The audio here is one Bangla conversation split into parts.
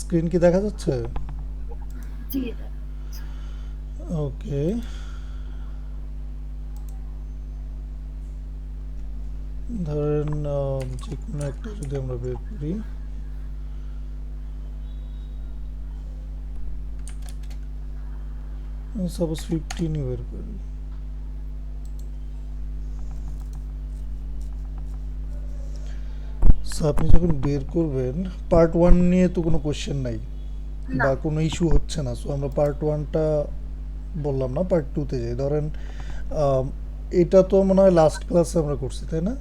স্ক্রিন কি দেখা যাচ্ছে? জি। ওকে, ধরেন যে কোনো একটা যদি আমরা বের করি, সাপোজ 15ই বের করি। সো আপনি যখন বের করবেন, পার্ট ওয়ান নিয়ে তো কোনো কোশ্চেন নাই না। বা কোনো ইস্যু হচ্ছে না, সো আমরা পার্ট ওয়ানটা বললাম না, পার্ট টুতে যাই। ধরেন আম, এটা তো মনে হয় লাস্ট ক্লাসে আমরা করছি, তাই না?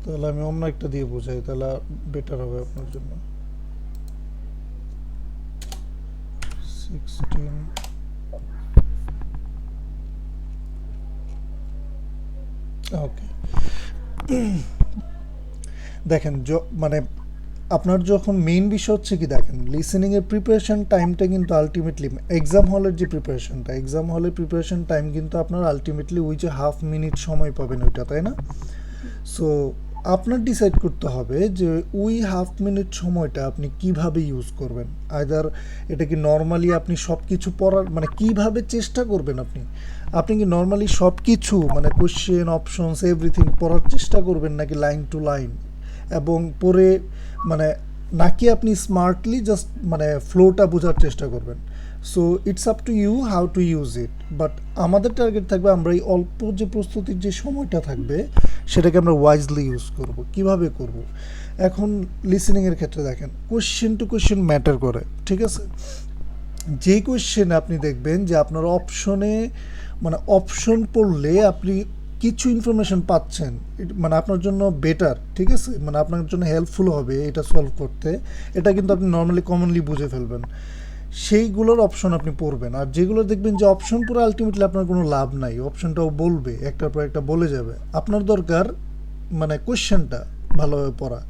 তাহলে আমি অন্য একটা দিয়ে বোঝাই, তাহলে বেটার হবে আপনার জন্য। 16, ওকে। দেখেন মানে আপনার যখন মেইন বিষয় হচ্ছে কি, দেখেন লিসেনিং এর প্রিপারেশন টাইমটা কিন্তু আলটিমেটলি এক্সাম হলের যে প্রিপারেশনটা, এক্সাম হলের প্রিপারেশন টাইম কিন্তু আপনার আলটিমেটলি ওই যে হাফ মিনিট সময় পাবেন ওইটা, তাই না? সো আপনার ডিসাইড করতে হবে যে ওই হাফ মিনিট সময়টা আপনি কিভাবে ইউজ করবেন। আইদার এটা কি নর্মালি আপনি সব কিছু পড়ার মানে কিভাবে চেষ্টা করবেন, আপনি আপনি কি নর্মালি সব কিছু মানে কোশ্চেন অপশনস এভরিথিং পড়ার চেষ্টা করবেন, নাকি লাইন টু লাইন এবং পড়ে মানে, নাকি আপনি স্মার্টলি জাস্ট মানে ফ্লোটা বোঝার চেষ্টা করবেন। So it's up to you how to use it, but আমাদের টার্গেট থাকবে আমরা এই অল্প যে প্রস্তুতির যে সময়টা থাকবে সেটাকে আমরা ওয়াইজলি ইউজ করব। কিভাবে করব? এখন লিসেনিংয়ের ক্ষেত্রে দেখেন কোশ্চেন টু কোশ্চেন ম্যাটার করে, ঠিক আছে? যে কোশ্চেন আপনি দেখবেন যে আপনার অপশনে মানে অপশন পড়লে আপনি কিছু ইনফরমেশন পাচ্ছেন, মানে আপনার জন্য বেটার, ঠিক আছে, মানে আপনার জন্য হেল্পফুল হবে এটা সলভ করতে, এটা কিন্তু আপনি নর্মালি কমনলি বুঝে ফেলবেন, সেইগুলোর অপশন আপনি পড়বেন। আর যেগুলো দেখবেন যে অপশন পড়ে আলটিমেটলি আপনার কোনো লাভ নাই, অপশনটাও বলবে একটার পর একটা বলে যাবে, আপনার দরকার মানে কোশ্চেনটা ভালোভাবে পড়া।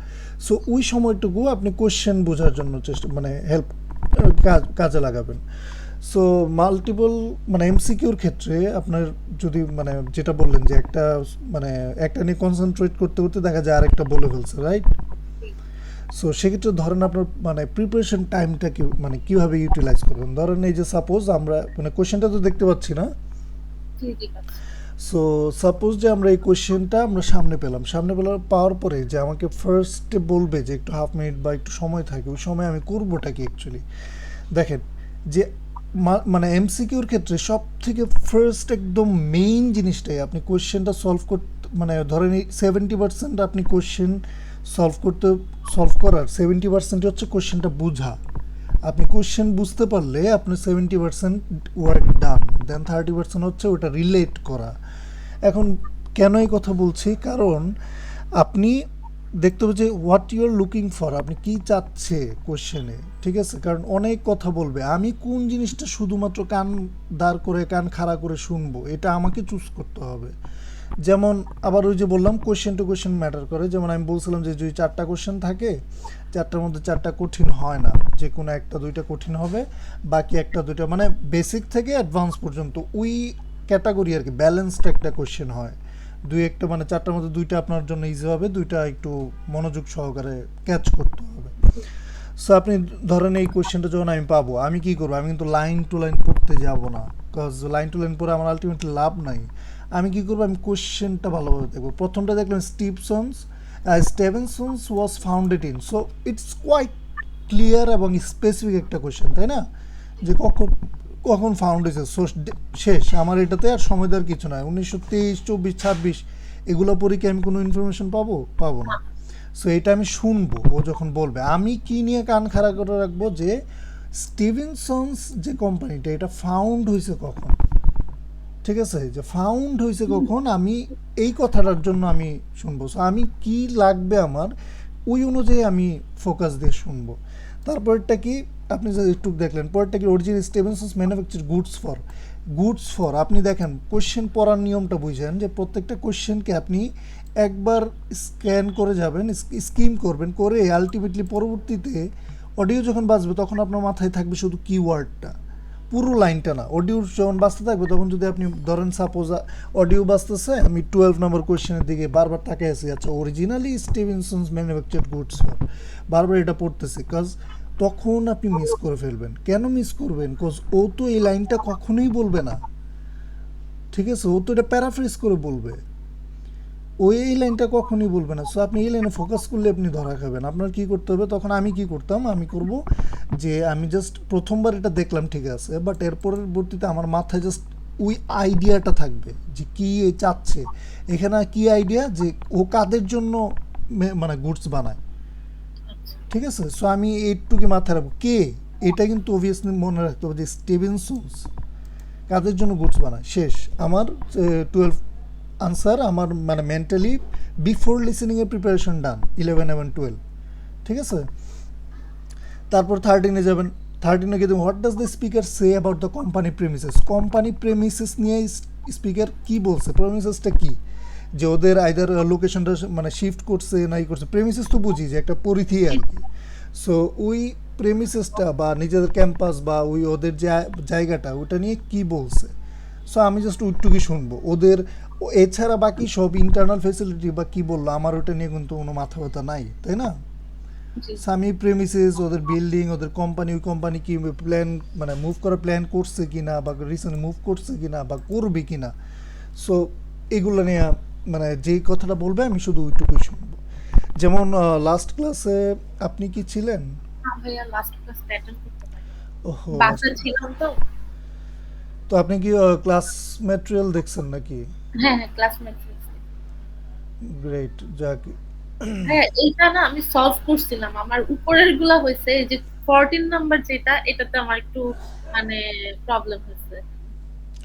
সো ওই সময়টুকু আপনি কোশ্চেন বোঝার জন্য চেষ্টা মানে হেল্প কাজে লাগাবেন। সো মাল্টিপল মানে এমসিকিউর ক্ষেত্রে আপনার যদি মানে যেটা বললেন যে একটা মানে একটা নিয়ে কনসেন্ট্রেট করতে করতে দেখা যায় আরেকটা বলে ফেলছে, রাইট? জি। সো সেক্ষেত্রে ধরেন আপনার মানে প্রিপারেশন টাইমটা কি মানে কীভাবে ইউটিলাইজ করবেন, ধরেন এই যে সাপোজ আমরা মানে কোশ্চেনটা তো দেখতে পাচ্ছি না। জি, জি পাচ্ছি। সো সাপোজ যে আমরা এই কোশ্চেনটা আমরা সামনে পেলাম, সামনে পেলাম পাওয়ার পরে যে আমাকে ফার্স্টে বলবে যে একটু হাফ মিনিট বা একটু সময় থাকে, ওই সময় আমি করবোটা কি অ্যাকচুয়ালি। দেখেন যে মানে এমসিকিউর ক্ষেত্রে সব থেকে ফার্স্ট একদম মেইন জিনিসটাই আপনি কোশ্চেনটা সলভ করতে মানে ধরেন 70% আপনি কোশ্চেন সলভ করতে সলভ করার 70% হচ্ছে কোশ্চেনটা বোঝা। আপনি কোশ্চেন বুঝতে পারলে আপনার 70% ওয়ার্ক ডান, দেন 30% হচ্ছে ওটা রিলেট করা। এখন কেন এই কথা বলছি, কারণ আপনি দেখতে হবে যে what you are looking for, আপনি কি চাচ্ছে কোশ্চেনে, ঠিক আছে? কারণ অনেক কথা বলবে, আমি কোন জিনিসটা শুধুমাত্র কান দাঁড় করে কান খাড়া করে শুনবো এটা আমাকে চুজ করতে হবে। যেমন আবার ওই যে বললাম কোশ্চেন টু কোশ্চেন ম্যাটার করে, যেমন আমি বলছিলাম যে যদি চারটা কোশ্চেন থাকে, চারটার মধ্যে চারটা কঠিন হয় না, যে কোনো একটা দুইটা কঠিন হবে, বাকি একটা দুইটা মানে বেসিক থেকে অ্যাডভান্স পর্যন্ত ওই ক্যাটাগরি আর কি ব্যালেন্সড একটা কোশ্চেন হয়। দুই একটা মানে চারটার মধ্যে দুইটা আপনার জন্য ইজি হবে, দুইটা একটু মনোযোগ সহকারে ক্যাচ করতে হবে। জি। সো আপনি ধরেন এই কোশ্চেনটা যখন আমি পাবো, আমি কি করবো, আমি কিন্তু লাইন টু লাইন পড়তে যাব না, বিকজ লাইন টু লাইন পড়ে আমার আলটিমেটলি লাভ নাই। আমি কি করবো, আমি কোশ্চেনটা ভালোভাবে দেখবো। প্রথমটা দেখলাম Stevensons was founded in, so it's quite clear এবং স্পেসিফিক একটা কোশ্চেন, তাই না? যে কখন কখন ফাউন্ড হয়েছে, সো শেষ, আমার এটাতে আর সময় দেওয়ার কিছু নয়, 1923, 24, 26 এগুলো পরে কি আমি কোনো ইনফরমেশন পাবো? পাবো না। না। সো এটা আমি শুনবো, ও যখন বলবে আমি কি নিয়ে কান খাড়া করে রাখবো যে স্টিভেনসন্স যে কোম্পানিটা এটা ফাউন্ড হয়েছে কখন, ঠিক আছে, যে ফাউন্ড হয়েছে কখন, আমি এই কথাটার জন্য আমি শুনবো। সো আমি কি লাগবে আমার, ওই অনুযায়ী আমি ফোকাস দিয়ে শুনবো। তারপরটা কি, আপনি যে একটু দেখলেন পরেরটা কি, অরিজিনাল স্টেভেনসন্স ম্যানুফ্যাকচার গুডস ফর আপনি দেখেন কোশ্চেন পড়ার নিয়মটা বুঝেন যে প্রত্যেকটা কোশ্চেনকে আপনি একবার স্ক্যান করে যাবেন, স্কিম করবেন, করে আলটিমেটলি পরবর্তীতে অডিও যখন বাজবে তখন আপনার মাথায় থাকবে শুধু কিওয়ার্ডটা, পুরো লাইনটা না, অডিও যখন বাজতে থাকবে তখন যদি আপনি ধরেন সাপোজ অডিও বাজতেছে, আমি 12 নম্বর কোয়েশ্চেনের দিকে বারবার তাকিয়ে আছি, আচ্ছা অরিজিনালি স্টিভেনসনস ম্যানুফ্যাকচার্ড গুডস ফর, বারবার এটা পড়তেছে, কাজ তখন আপনি মিস করে ফেলবেন। কেন মিস করবেন? কজ ও তো এই লাইনটা কখনোই বলবে না, ঠিক আছে, ও তো এটা প্যারাফ্রেজ করে বলবে, ও এই লাইনটা কখনোই বলবে না। সো আপনি এই লাইনে ফোকাস করলে আপনি ধরা খাবেন। আপনার কি করতে হবে তখন? আমি কি করতাম, আমি করব যে আমি জাস্ট প্রথমবার এটা দেখলাম ঠিক আছে, বাট এর পরবর্তীতে আমার মাথায় জাস্ট ওই আইডিয়াটা থাকবে যে কি এ চাচ্ছে এখানে, কি আইডিয়া যে ও কাদের জন্য মানে গুডস বানায়, আচ্ছা ঠিক আছে। সো আমি এইটুকু মাথায় রাখবো কে, এটা কিন্তু অবভিয়াসলি মনে রাখতে হবে যে স্টিভেনসনস কাদের জন্য গুডস বানায়। শেষ আমার 12 আনসার আমার মানে মেন্টালি বিফোর লিসেনিংয়ের প্রিপারেশন ডান 11 এবং 12, ঠিক আছে। তারপর 13-এ যাবেন। 13-এ গিয়ে what does the speaker say about the company premises, company premises নিয়ে স্পিকার কি বলছে, প্রেমিসেসটা কি, যে ওদের আইদার লোকেশনটা মানে শিফট করছে না ই করছে, প্রেমিসেস তো বুঝি যে একটা পরিধি আর কি। সো ওই প্রেমিসেসটা বা নিজেদের ক্যাম্পাস বা ওই ওদের যে জায়গাটা ওটা নিয়ে কি বলছে, সো আমি জাস্ট ওইটুকুই শুনবো ওদের। এছাড়া বাকি সব ইন্টারনাল ফেসিলিটি বা কি বললো আমার ওটা নিয়ে কিন্তু কোনো মাথা ব্যথা নাই, তাই না। জি সামি প্রেমিসেস, ওদের বিল্ডিং, ওদের কোম্পানি, ওই কোম্পানি কি প্ল্যান মানে মুভ করার প্ল্যান করছে কিনা বা রিসেন্ট মুভ করছে কিনা বা করবে কিনা, সো এগুলো নিয়ে মানে যেই কথাটা বলবে আমি শুধু ওইটুকুই শুনবো। যেমন লাস্ট ক্লাসে আপনি কি ছিলেন? না ভাইয়া লাস্ট ক্লাস অ্যাটেন্ড করতে পারি ওহো, বাসে ছিলাম তো। তো আপনি কি ক্লাস ম্যাটেরিয়াল দেখছেন নাকি? হ্যাঁ হ্যাঁ ক্লাসমেট। গ্রেট, যাক। হ্যাঁ এইটা না আমি সলভ করছিলাম, আমার উপরের গুলা হয়েছে, এই যে 14 নাম্বার যেটা এটাতে আমার একটু মানে প্রবলেম হয়েছে,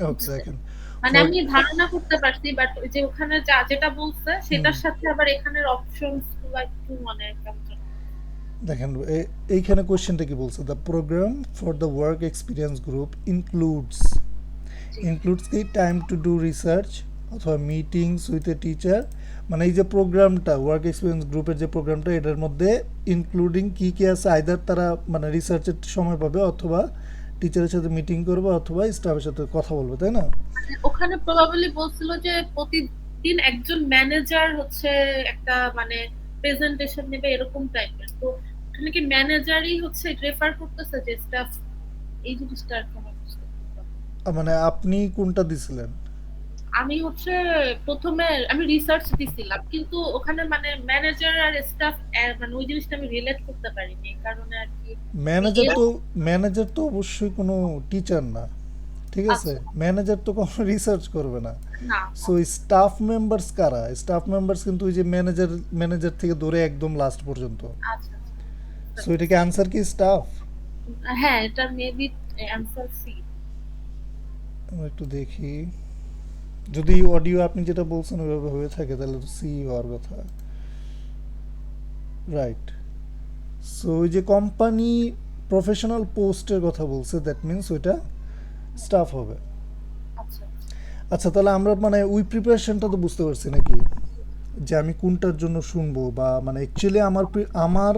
ওকে বুঝছেন? দেখেন, মানে ফর আমি ধারণা করতে পারছি, বাট ওই যে ওখানে যা যেটা বলছে হুম, সেটার সাথে আবার এখানের অপশনস গুলো একটু মানে কেমন যেন। দেখেন এইখানে কোয়েশ্চেনটা কি বলছে, the program for the work experience group includes, G includes কি টাইম টু ডু রিসার্চ অথবা মিটিংস উইথ এ টিচার, মানে এই যে প্রোগ্রামটা ওয়ার্ক এক্সপিরিয়েন্স গ্রুপের যে প্রোগ্রামটা এটার মধ্যে ইনক্লুডিং কি কি আছে, আইদার তারা মানে রিসার্চের সময় পাবে অথবা টিচারের সাথে মিটিং করবে অথবা স্টাফের সাথে কথা বলবে, তাই না। মানে ওখানে প্রবাবলি বলছিল যে প্রতিদিন একজন ম্যানেজার হচ্ছে একটা মানে প্রেজেন্টেশন নেবে এরকম টাইপের, তো ওখানে কি ম্যানেজারই হচ্ছে রেফার করতেছে যে স্টাফ, এই জিনিসটা আর কি আমার বুঝতে পারলাম না। মানে আপনি কোনটা দিছিলেন? আমি হচ্ছে প্রথমে আমি রিসার্চ দিছিলাম, কিন্তু ওখানে মানে ম্যানেজার আর স্টাফ মানে ওই জিনিসটা আমি রিলেট করতে পারিনি, এই কারণে আর কি। আমি ম্যানেজার এর তো ম্যানেজার তো অবশ্যই কোনো টিচার না, ঠিক আছে, আচ্ছা ম্যানেজার তো কখনো রিসার্চ করবে না। না সো স্টাফ মেম্বার্স কারা, স্টাফ মেম্বার্স কিন্তু ওই যে ম্যানেজার, ম্যানেজার থেকে ধরে একদম লাস্ট পর্যন্ত। আচ্ছা আচ্ছা বুঝতে সো এটা কি পারছি। আনসার কি স্টাফ? হ্যাঁ এটা মেবি অ্যান্সার সি। একটু দেখি, যদি অডিও আপনি যেটা বলছেন ওইভাবে হয়ে থাকে তাহলে তো সি হওয়ার কথা, রাইট। সো ওই যে কোম্পানি প্রফেশনাল পোস্টের কথা বলছে, দ্যাট মিনস ওইটা স্টাফ হবে। আচ্ছা আচ্ছা তাহলে আমরা মানে ওই প্রিপারেশনটা তো বুঝতে পারছি নাকি, যে আমি কোনটার জন্য শুনবো বা মানে অ্যাকচুয়ালি আমার আমার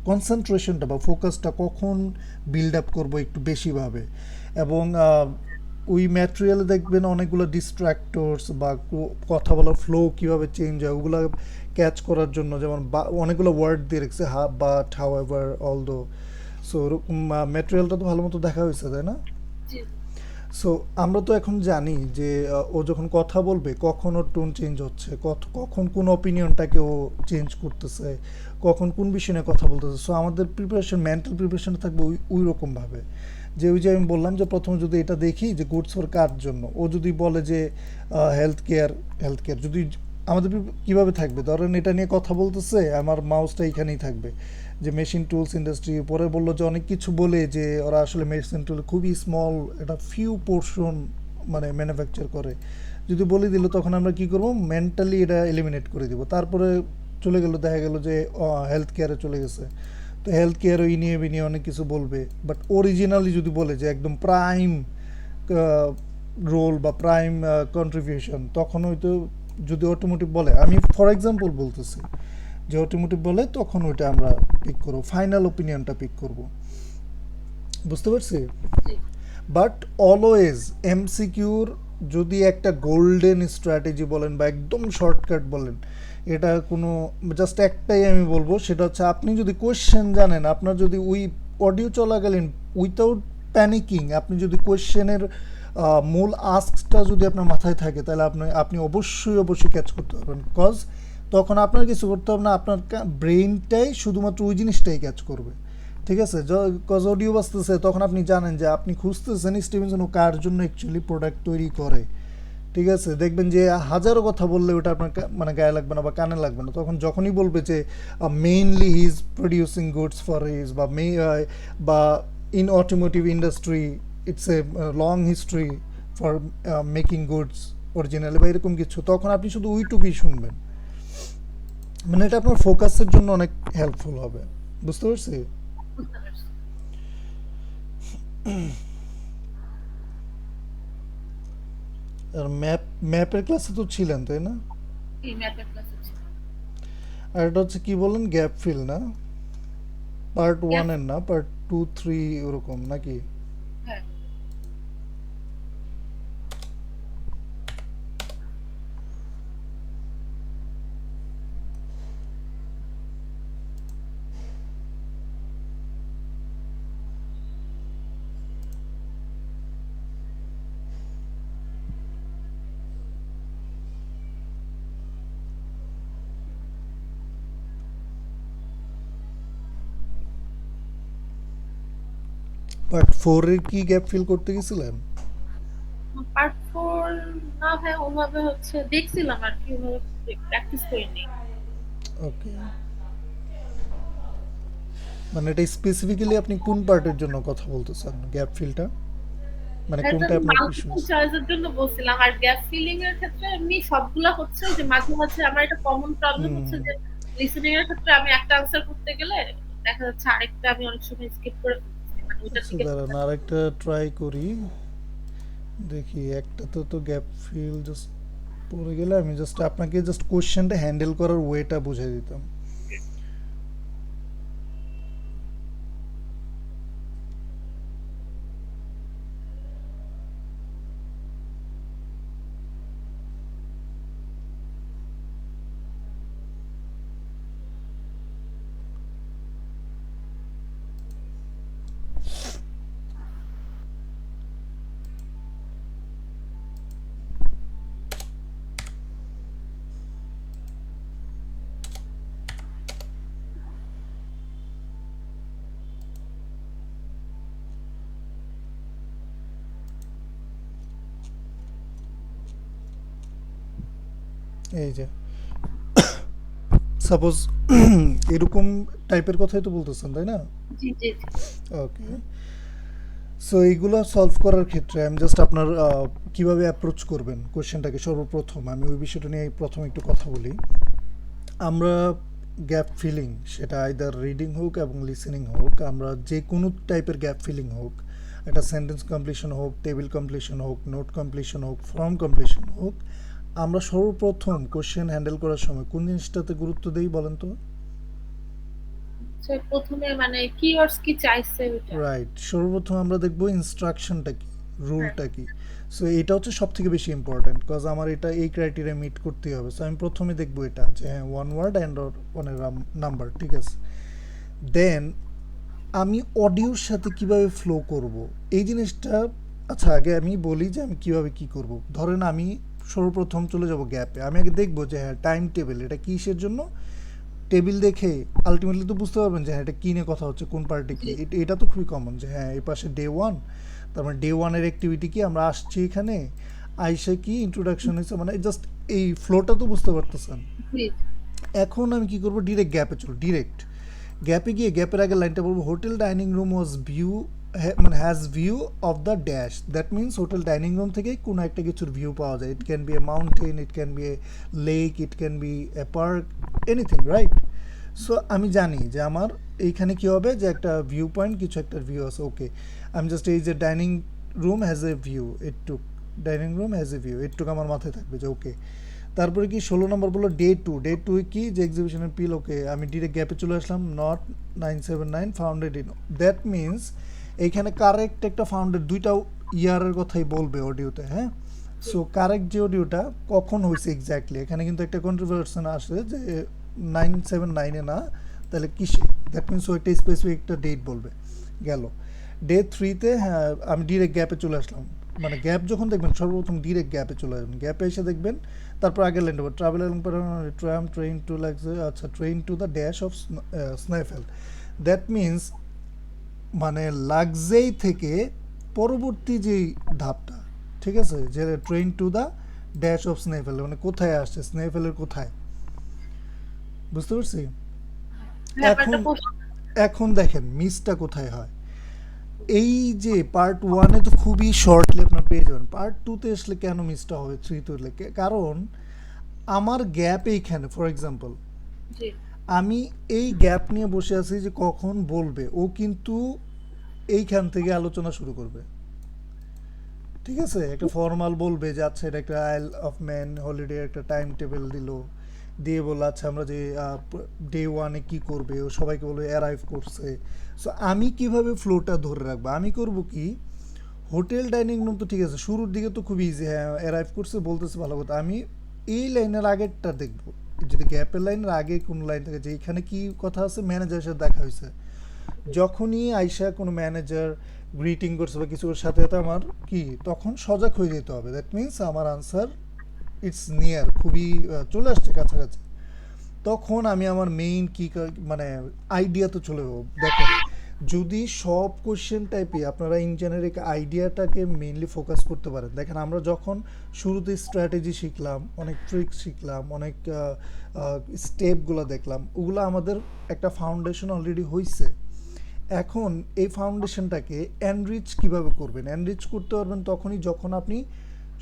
কনসেন্ট্রেশনটা বা ফোকাসটা কখন বিল্ড আপ করবো একটু বেশিভাবে। এবং ওই ম্যাটেরিয়ালে দেখবেন অনেকগুলো ডিস্ট্র্যাক্টরস বা কথা বলার ফ্লো কীভাবে চেঞ্জ হয় ওগুলো ক্যাচ করার জন্য, যেমন অনেকগুলো ওয়ার্ড দিয়ে রেখেছে বাট হাউ এভার অল দো, সো ওরকম ম্যাটেরিয়ালটা তো ভালো মতো দেখা হয়েছে, তাই না। জি সো আমরা তো এখন জানি যে ও যখন কথা বলবে কখন ওর টোন চেঞ্জ হচ্ছে, কখন কোন অপিনিয়নটাকে ও চেঞ্জ করতেছে, কখন কোন বিষয় নিয়ে কথা বলতেছে। সো আমাদের প্রিপারেশন, মেন্টাল প্রিপারেশন থাকবে ওই রকমভাবে, যে ওই যে আমি বললাম যে প্রথমে যদি এটা দেখি যে গুডস ফর কার জন্য, ও যদি বলে যে হেলথ কেয়ার, হেলথ কেয়ার যদি আমাদের কীভাবে থাকবে, ধরেন এটা নিয়ে কথা বলতেছে আমার মাউসটা এইখানেই থাকবে যে মেশিন টুলস ইন্ডাস্ট্রি, পরে বললো যে অনেক কিছু বলে যে ওরা আসলে মেশিন টুল খুবই স্মল একটা ফিউ পোর্শন মানে ম্যানুফ্যাকচার করে, যদি বলে দিল তখন আমরা কি করব, মেন্টালি এটা এলিমিনেট করে দিব। তারপরে চলে গেল, দেখা গেল যে হেলথ কেয়ারে চলে গেছে, তো হেলথ কেয়ার ওই নিয়ে বিনিয়ে অনেক কিছু বলবে, বাট অরিজিনালি যদি বলে যে একদম প্রাইম রোল বা প্রাইম কন্ট্রিবিউশন, তখন হয়তো যদি অটোমোটিভ বলে, আমি ফর এক্সাম্পল বলতেছি, যে অটোমোটিভ বলে তখন ওইটা আমরা পিক করবো, ফাইনাল ওপিনিয়নটা পিক করব, বুঝতে পারছি। জি বাট অলওয়েজ এমসিকিউর যদি একটা গোল্ডেন স্ট্র্যাটেজি বলেন বা একদম শর্টকাট বলেন, এটা কোনো জাস্ট একটাই আমি বলবো, সেটা হচ্ছে আপনি যদি কোয়েশ্চেন জানেন, আপনার যদি ওই অডিও চলাকালীন উইথাউট প্যানিকিং আপনি যদি কোয়েশ্চেনের মূল আস্কটা যদি আপনার মাথায় থাকে, তাহলে আপনি অবশ্যই অবশ্যই ক্যাচ করতে পারবেন। কজ তখন আপনার কিছু করতে হবে না, আপনার ব্রেইনটাই শুধুমাত্র ওই জিনিসটাই ক্যাচ করবে। ঠিক আছে, কজ অডিও বাজতেছে, তখন আপনি জানেন যে আপনি খুঁজতেছেন স্টিভেনসন ও কার জন্য অ্যাকচুয়ালি প্রোডাক্ট তৈরি করে। ঠিক আছে, দেখবেন যে হাজারো কথা বললে ওটা আপনার মানে গায়ে লাগবে না বা কানে লাগবে না। তখন যখনই বলবে যে mainly he is producing goods for his বা in automotive industry it's a long history for making goods originally বা এরকম কিছু, তখন আপনি শুধু ওইটুকুই শুনবেন। মানে এটা আপনার ফোকাসের জন্য অনেক হেল্পফুল হবে। বুঝতে পারছি? বুঝতে পারছি। আর ম্যাপের ক্লাসে তো ছিলেন, তাই না? এই ম্যাথের ক্লাসে ছিল। আর এটা হচ্ছে কি বলেন, গ্যাপ ফিল না? পার্ট গ্যাপ, 1 এর না, পার্ট 2 3 ওরকম নাকি? হ্যাঁ। পার্ট 4 এর কি গ্যাপ ফিল করতে গেছিলেন? পার্ট 4 না ভাই, ওভাবে হচ্ছে দেখছিলাম আর কি, ওভাবে প্র্যাকটিস করিনি। ওকে, মানে এটা স্পেসিফিক্যালি আপনি কোন পার্টের জন্য কথা বলতেছেন, গ্যাপ ফিলটা মানে এটা কোনটা আমি আপনার ইস্যু? মাল্টিপল চয়েসের জন্য বলছিলাম। আর গ্যাপ ফিলিং এর ক্ষেত্রে এমনি সবগুলা হচ্ছে যে মাঝে মাঝে আমার একটা কমন প্রবলেম হুম, হচ্ছে যে লিসেনিং এর ক্ষেত্রে আমি একটা আনসার করতে গেলে দেখা যাচ্ছে আরেকটা আমি অনেক সময় স্কিপ করে ফেলতেছি, মানে ওইটার আচ্ছা দিকে দাঁড়ান, ফোকাস। আর একটা ট্রাই করি, দেখি একটা তো গ্যাপ ফিল জাস্ট পড়ে গেলে আমি জাস্ট আপনাকে জাস্ট কোশ্চেনটা হ্যান্ডেল করার ওয়েটা বুঝিয়ে দিতাম। এই যে সাপোজ এরকম টাইপের কথাই তো বলতেছেন, তাই না? জি জি জি। ওকে, সো এইগুলো সলভ করার ক্ষেত্রে আমি জাস্ট আপনার কিভাবে অ্যাপ্রোচ করবেন কোশ্চেনটাকে, সর্বপ্রথম আমি ওই বিষয়টা নিয়ে প্রথম একটু কথা বলি। আমরা গ্যাপ ফিলিং, সেটা আইদার রিডিং হোক এবং লিসেনিং হোক, আমরা যে কোনো টাইপের গ্যাপ ফিলিং হোক, একটা সেন্টেন্স কমপ্লিশন হোক, টেবিল কমপ্লিশন হোক, নোট কমপ্লিশন হোক, ফর্ম কমপ্লিশন হোক, আমরা সর্বপ্রথম কোশ্চেন হ্যান্ডেল করার সময় কোন জিনিসটাতে গুরুত্ব দিই বলেন তো? সে প্রথমে মানে কিওয়ার্ডস কি চাইছে ওইটা। রাইট, সর্বপ্রথম আমরা দেখব ইনস্ট্রাকশনটা কি, হ্যাঁ। রুলটা কি। সো এটা হচ্ছে সব থেকে বেশি ইম্পর্ট্যান্ট, কজ আমার এটা এই ক্রাইটেরিয়া মিট করতেই হবে। সো আমি প্রথমে দেখবো এটা যে হ্যাঁ, ওয়ান ওয়ার্ড অ্যান্ড ওয়ানের নাম্বার, ঠিক আছে। দেন আমি অডিওর সাথে কিভাবে ফ্লো করব, এই জিনিসটা, আচ্ছা আগে আমি বলি যে আমি কিভাবে কি করব। ধরেন আমি সর্বপ্রথম চলে যাব গ্যাপে, আমি আগে দেখবো যে হ্যাঁ, টাইম টেবিল এটা কিসের জন্য। টেবিল দেখে আলটিমেটলি তো বুঝতে পারবেন যে হ্যাঁ, এটা কী নিয়ে কথা হচ্ছে, কোন পার্টি কি। জি। এটা তো খুবই কমন যে হ্যাঁ, এই পাশে ডে ওয়ান, তার মানে ডে ওয়ানের অ্যাক্টিভিটি কি, আমরা আসছি এখানে, আইসে কি ইন্ট্রোডাকশন হয়েছে, মানে জাস্ট এই ফ্লোটা তো বুঝতে পারতেছেন। জি। এখন আমি কি করব, ডিরেক্ট গ্যাপে চল, ডিরেক্ট গ্যাপে গিয়ে গ্যাপের আগে লাইনটা বলবো, hotel dining room was view, মানে has view of the dash. That means hotel dining room থেকে কোনো একটা কিছুর ভিউ পাওয়া যায়। It can be a mountain, it can be a lake, it can be a park, anything, right? So আমি জানি যে আমার এইখানে কী হবে, যে একটা ভিউ পয়েন্ট, কিছু একটা ভিউ আছে, ওকে। আমি জাস্ট এই যে dining room has a view, এটুক, dining room has a view, এটুক আমার মাথায় থাকবে যে ওকে। তারপরে কি 16 নম্বর বললো ডে টু, ডে টু কি, যে এক্সিবিশনের পিল, ওকে। আমি ডিরেক্ট গ্যাপে চলে আসলাম, not 979 founded in, that means এইখানে কারেক্ট একটা ফাউন্ডেড, দুইটা ইয়ারের কথাই বলবে অডিওতে, হ্যাঁ। সো কারেক্ট যে অডিওটা কখন হয়েছে এক্স্যাক্টলি, এখানে কিন্তু একটা কন্ট্রোভার্সন আসে যে 979-এ না, তাহলে কিসে, দ্যাট মিনস ওইটা স্পেসিফিক একটা ডেট বলবে। গেল ডে 3-তে, হ্যাঁ আমি ডিরেক্ট গ্যাপে চলে আসলাম, মানে গ্যাপ যখন দেখবেন সর্বপ্রথম ডিরেক্ট গ্যাপে চলে আসবেন, গ্যাপে এসে দেখবেন তারপর আগের লাইন দেবো, travel tram train to luxury, আচ্ছা train to the dash of Snaefell, that means মানে লাক্সেই থেকে পরবর্তী যেই ধাপটা, ঠিক আছে, যে train to the dash of Snaefell, মানে কোথায় আসছে, স্নেফেলের কোথায়, বুঝতে পারছি। এখন ব্যাপারটা এখন দেখেন মিসটা কোথায় হয়, এই যে পার্ট ওয়ানে তো খুবই শর্টলি আপনার পেয়ে যাবেন, পার্ট টুতে আসলে কেন মিসটা হবে, থ্রিতে উঠলে, কারণ আমার গ্যাপ এইখানে, ফর এক্সাম্পল জি আমি এই গ্যাপ নিয়ে বসে আছি যে কখন বলবে, ও কিন্তু এইখান থেকে আলোচনা শুরু করবে, ঠিক আছে, একটা ফর্মাল বলবে যে আচ্ছা এটা একটা আইল অফ ম্যান হলিডে একটা টাইম টেবিল দিল, দিয়ে বললো আচ্ছা আমরা যে ডে ওয়ানে কী করবে, ও সবাইকে বলবে অ্যারাইভ করছে। সো আমি কিভাবে ফ্লোটা ধরে রাখবো, আমি করব কি, হোটেল ডাইনিং রুম তো ঠিক আছে শুরুর দিকে তো খুব ইজি, হ্যাঁ অ্যারাইভ করছে বলতেছে ভালো কথা, আমি এই লাইনের আগেরটা দেখবো, যদি গ্যাপের লাইনের আগে কোনো লাইন থাকে যে এখানে কি কথা আছে, ম্যানেজারের সাথে দেখা হয়েছে, যখনই আইসা কোনো ম্যানেজার গ্রিটিং করছে বা কিছু ওর সাথে সাথে আমার কি তখন সজাগ হয়ে যেতে হবে, দ্যাট মিনস আমার আনসার ইটস নিয়ার, খুবই চলে আসছে কাছাকাছি, তখন আমি আমার মেইন কি মানে আইডিয়া তো চলে যাবো। দেখেন যদি সব কোশ্চেন টাইপে আপনারা ইঞ্জিনিয়ারিং আইডিয়াটাকে মেইনলি ফোকাস করতে পারেন, দেখেন আমরা যখন শুরুতে স্ট্র্যাটেজি শিখলাম, অনেক ট্রিক শিখলাম, অনেক স্টেপগুলো দেখলাম, ওগুলো আমাদের একটা ফাউন্ডেশন অলরেডি হয়েছে, এখন এই ফাউন্ডেশনটাকে এনরিচ কিভাবে করবেন, এনরিচ করতে পারবেন তখনই যখন আপনি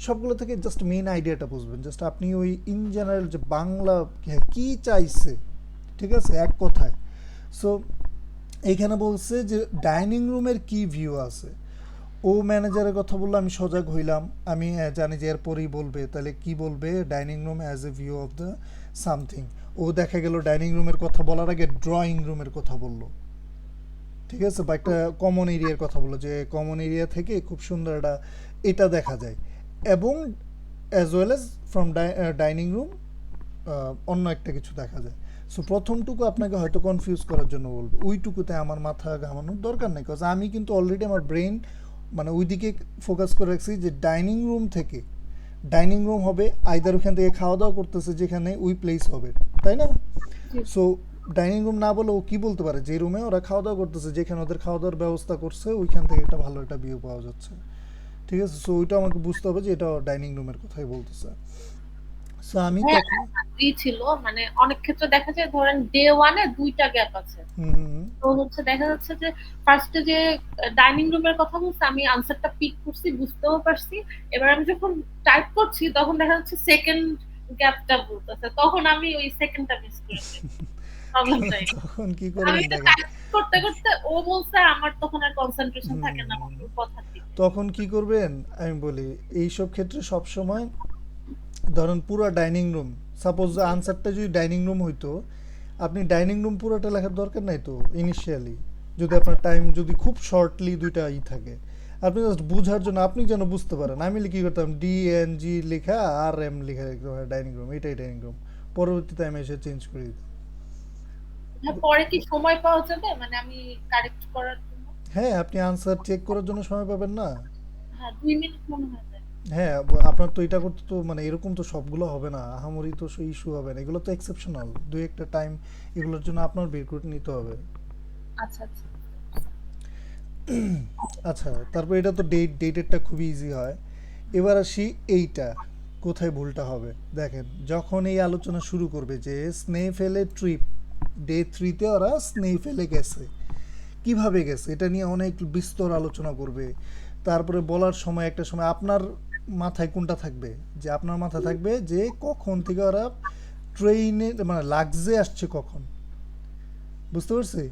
সবগুলো থেকে জাস্ট মেইন আইডিয়াটা বুঝবেন, জাস্ট আপনি ওই ইন জেনারেল যে বাংলা কী চাইছে, ঠিক আছে, এক কথায়। সো এইখানে বলছে যে ডাইনিং রুমের কি ভিউ আছে, ও ম্যানেজারের কথা বললো, আমি সজাগ হইলাম, আমি জানি যে এরপরেই বলবে, তাহলে কি বলবে, dining room as a view of the something, ও দেখা গেল ডাইনিং রুমের কথা বলার আগে ড্রয়িং রুমের কথা বললো, ঠিক আছে, বা একটা কমন এরিয়ার কথা বললো যে কমন এরিয়া থেকে খুব সুন্দর একটা এটা দেখা যায়, এবং as well as from dining room অন্য একটা কিছু দেখা যায়। সো প্রথমটুকু আপনাকে হয়তো কনফিউজ করার জন্য বলবো, ওইটুকুতে আমার মাথা ঘামানোর দরকার নেই, কারণ আমি কিন্তু অলরেডি আমার ব্রেন মানে ওইদিকে ফোকাস করে রাখছি যে ডাইনিং রুম থেকে, ডাইনিং রুম হবে আইদার ওখান থেকে খাওয়া দাওয়া করতেছে যেখানে ওই প্লেস হবে, তাই না। জি সো ডাইনিং রুম না বলে ও কী বলতে পারে, যে রুমে ওরা খাওয়া দাওয়া করতেছে, যেখানে ওদের খাওয়া দাওয়ার ব্যবস্থা করছে ওইখান থেকে একটা ভালো একটা ভিউ পাওয়া যাচ্ছে, ঠিক আছে। সো ওইটা আমাকে বুঝতে হবে যে এটা ডাইনিং রুমের কথাই বলতেছে। সো আমি হ্যাঁ তখন ছিল, মানে অনেক ক্ষেত্রে দেখা যায় ধরেন ডে ওয়ানে দুইটা গ্যাপ আছে, হুম তো হচ্ছে দেখা যাচ্ছে যে ফার্স্টে যে ডাইনিং রুমের কথা বলছে আমি আনসারটা পিক করছি, বুঝতেও পারছি, এবার আমি যখন টাইপ করছি তখন দেখা যাচ্ছে সেকেন্ড গ্যাপটা বলতেছে, তখন আমি ওই সেকেন্ডটা মিস করে যাই, প্রবলেমটাই তখন কি আমি করবেন এটা দেখেন, টাইপ করতে করতে ও বলছে, আমার তখন আর কনসেন্ট্রেশন থাকে না হুম, ওর কথার দিকে। তখন কি করবেন আমি বলি, এইসব ক্ষেত্রে সবসময় ধরুন পুরো ডাইনিং রুম, সাপোজ জি আনসারটা যদি ডাইনিং রুম হইতো, আপনি ডাইনিং রুম পুরোটা লেখার দরকার নাই তো ইনিশিয়ালি, যদি আচ্ছা আপনার টাইম যদি খুব শর্টলি দুইটা থাকে, আপনি জাস্ট বুঝার জন্য আপনি যেন বুঝতে পারেন, আমি কি করতাম DNG লেখা আর এম লেখা লিখতাম ডাইনিং রুম, এটাই ডাইনিং রুম, পরবর্তীতে আমি এসে চেঞ্জ করে দিতাম। হ্যাঁ, পরে কি সময় পাওয়া যাবে মানে আমি কারেক্ট করার জন্য? হ্যাঁ আপনি আনসার চেক করার জন্য সময় পাবেন না। হ্যাঁ 2 মিনিট মনে হয় যায়। হ্যাঁ আপনার তো এটা করতে তো মানে এরকম তো সবগুলো হবে না, আহামরি তো ইস্যু হবে না, এগুলো তো এক্সেপশনাল, দুই একটা টাইম এগুলোর জন্য আপনার বের করে নিতে হবে। আচ্ছা আচ্ছা আচ্ছা তারপর এটা তো ডেটেরটা খুবই ইজি হয়, এবার আসি এইটা কোথায় ভুলটা হবে। দেখেন যখন এই আলোচনা শুরু করবে যে স্নেফেলে ট্রিপ, ডে 3-তে ওরা স্নেফেলে গেছে, কিভাবে গেছে এটা নিয়ে অনেক বিস্তর আলোচনা করবে, তারপরে বলার সময় একটা সময় আপনার মাথায় কোনটা থাকবে, যে আপনার মাথায় থাকবে যে কখন থেকে ওরা ট্রেনে মানে লাগজে আসছে কখন, বুঝতে পারছি।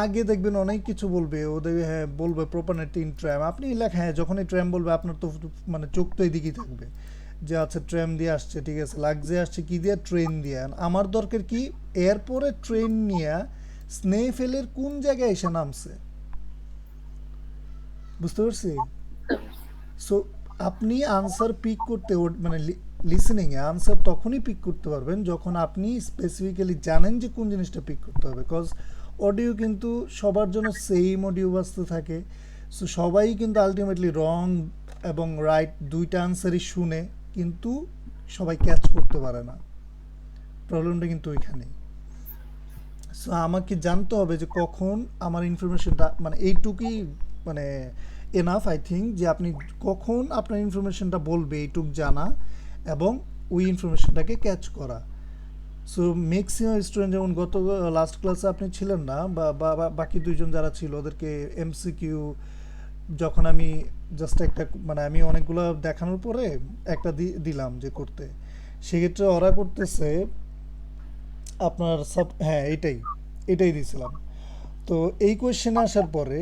আগে দেখবেন অনেক কিছু বলবে, ও দেখবে হ্যাঁ বলবে প্রোপানেট ইন ট্র্যাম, আপনি লেখা হ্যাঁ যখনই ট্র্যাম বলবে আপনার তো মানে চোখ তো এদিকেই থাকবে, যে আচ্ছা ট্র্যাম দিয়ে আসছে, ঠিক আছে, লাগজে আসছে কি দিয়ে, ট্রেন দিয়ে, আমার দরকার কি এরপরে ট্রেন নিয়ে স্নেফেলের কোন জায়গায় এসে নামছে, বুঝতে পারছি। সো আপনি আনসার পিক করতে মানে লিসেনিংয়ে আনসার তখনই পিক করতে পারবেন যখন আপনি স্পেসিফিক্যালি জানেন যে কোন জিনিসটা পিক করতে হবে, বিকজ অডিও কিন্তু সবার জন্য সেম অডিও বাজতে থাকে। সো সবাই কিন্তু আলটিমেটলি রং এবং রাইট দুইটা আনসারই শুনে, কিন্তু সবাই ক্যাচ করতে পারে না। প্রবলেমটা কিন্তু ওইখানেই। সো আমাকে জানতে হবে যে কখন আমার ইনফরমেশনটা, মানে এইটুকুই মানে এনাফ আই থিঙ্ক, যে আপনি কখন আপনার ইনফরমেশনটা বলবে এইটুক জানা এবং ওই ইনফরমেশনটাকে ক্যাচ করা। সো ম্যাক্সিমাম স্টুডেন্ট, যেমন গত লাস্ট ক্লাসে আপনি ছিলেন না, বাকি দুইজন যারা ছিল ওদেরকে এমসিকিউ যখন আমি জাস্ট একটা, মানে আমি অনেকগুলো দেখানোর পরে একটা দিলাম যে করতে, সেক্ষেত্রে ওরা করতেছে আপনার সব, হ্যাঁ এটাই এটাই দিয়েছিলাম। তো এই কোয়েশ্চেনে আসার পরে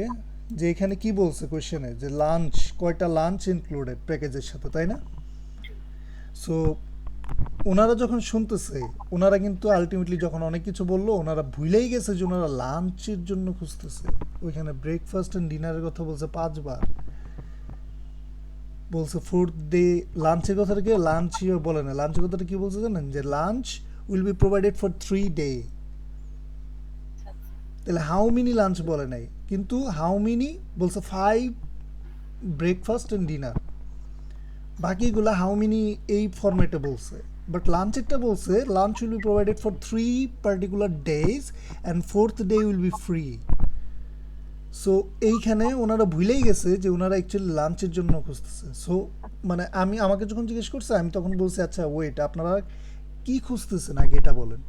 যে এখানে কি বলছে কোয়েশ্চেনে, যে লাঞ্চ কয়টা লাঞ্চ ইনক্লুডেড প্যাকেজের সাথে, তাই না? সো ওনারা যখন শুনতেছে, ওনারা কিন্তু আলটিমেটলি যখন অনেক কিছু বললো, ওনারা ভুলেই গেছে যে ওনারা লাঞ্চের জন্য খুঁজতেছে। ওইখানে ব্রেকফাস্ট অ্যান্ড ডিনারের কথা বলছে 5 বার, বলছে ফোর্থ ডে লাঞ্চের কথাটা কি, লাঞ্চই বলে না, লাঞ্চের কথাটা কি বলছে জানেন, যে lunch will be provided for 3 day. তাহলে হাউ মেনি লাঞ্চ বলে নাই, কিন্তু হাউ মেনি বলছে 5 ব্রেকফাস্ট অ্যান্ড ডিনার, বাকিগুলো হাউ মেনি এই ফরম্যাটে বলছে। বাট লাঞ্চেরটা বলছে lunch will be provided for 3 particular days and fourth day will be free. So এইখানে ওনারা ভুলেই গেছে যে ওনারা অ্যাকচুয়ালি লাঞ্চের জন্য খুঁজতেছে। সো মানে আমাকে যখন জিজ্ঞেস করছে, আমি তখন বলছি আচ্ছা ওয়েট, আপনারা কি খুঁজতেছেন আগে এটা বলেন।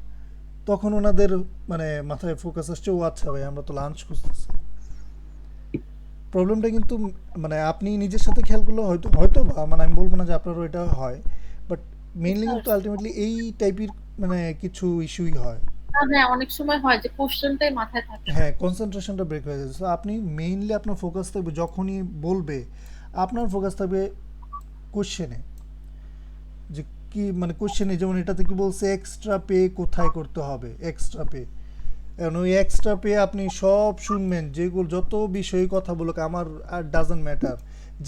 তখন ওনাদের মানে মাথায় ফোকাস আসছে, ও আচ্ছা ভাই আমরা তো লাঞ্চ খুঁজতেছি। প্রবলেমটা কিন্তু মানে আপনি নিজের সাথে খেয়াল করলে হয়তো হয়তো বা, মানে আমি বলবো না যে আপনারও এটা হয়, বাট মেইনলি কিন্তু আলটিমেটলি এই টাইপের মানে কিছু ইস্যুই হয়। হ্যাঁ, অনেক সময় হয় যে কোশ্চেনটাই মাথায় থাকে না। হ্যাঁ, কনসেন্ট্রেশনটা ব্রেক হয়ে যাচ্ছে। সো আপনি মেইনলি আপনার ফোকাস থাকবে যখনই বলবে, আপনার ফোকাস থাকবে কোশ্চেনে, যে কি মানে কোশ্চেনে, যেমন এটাতে কি বলছে এক্সট্রা পে কোথায় করতে হবে, এক্সট্রা পে। এখন ওই এক্সট্রা পে আপনি সব শুনবেন, যেগুলো যত বিষয়ে কথা বলুক আমার আর ডাজন্ট ম্যাটার,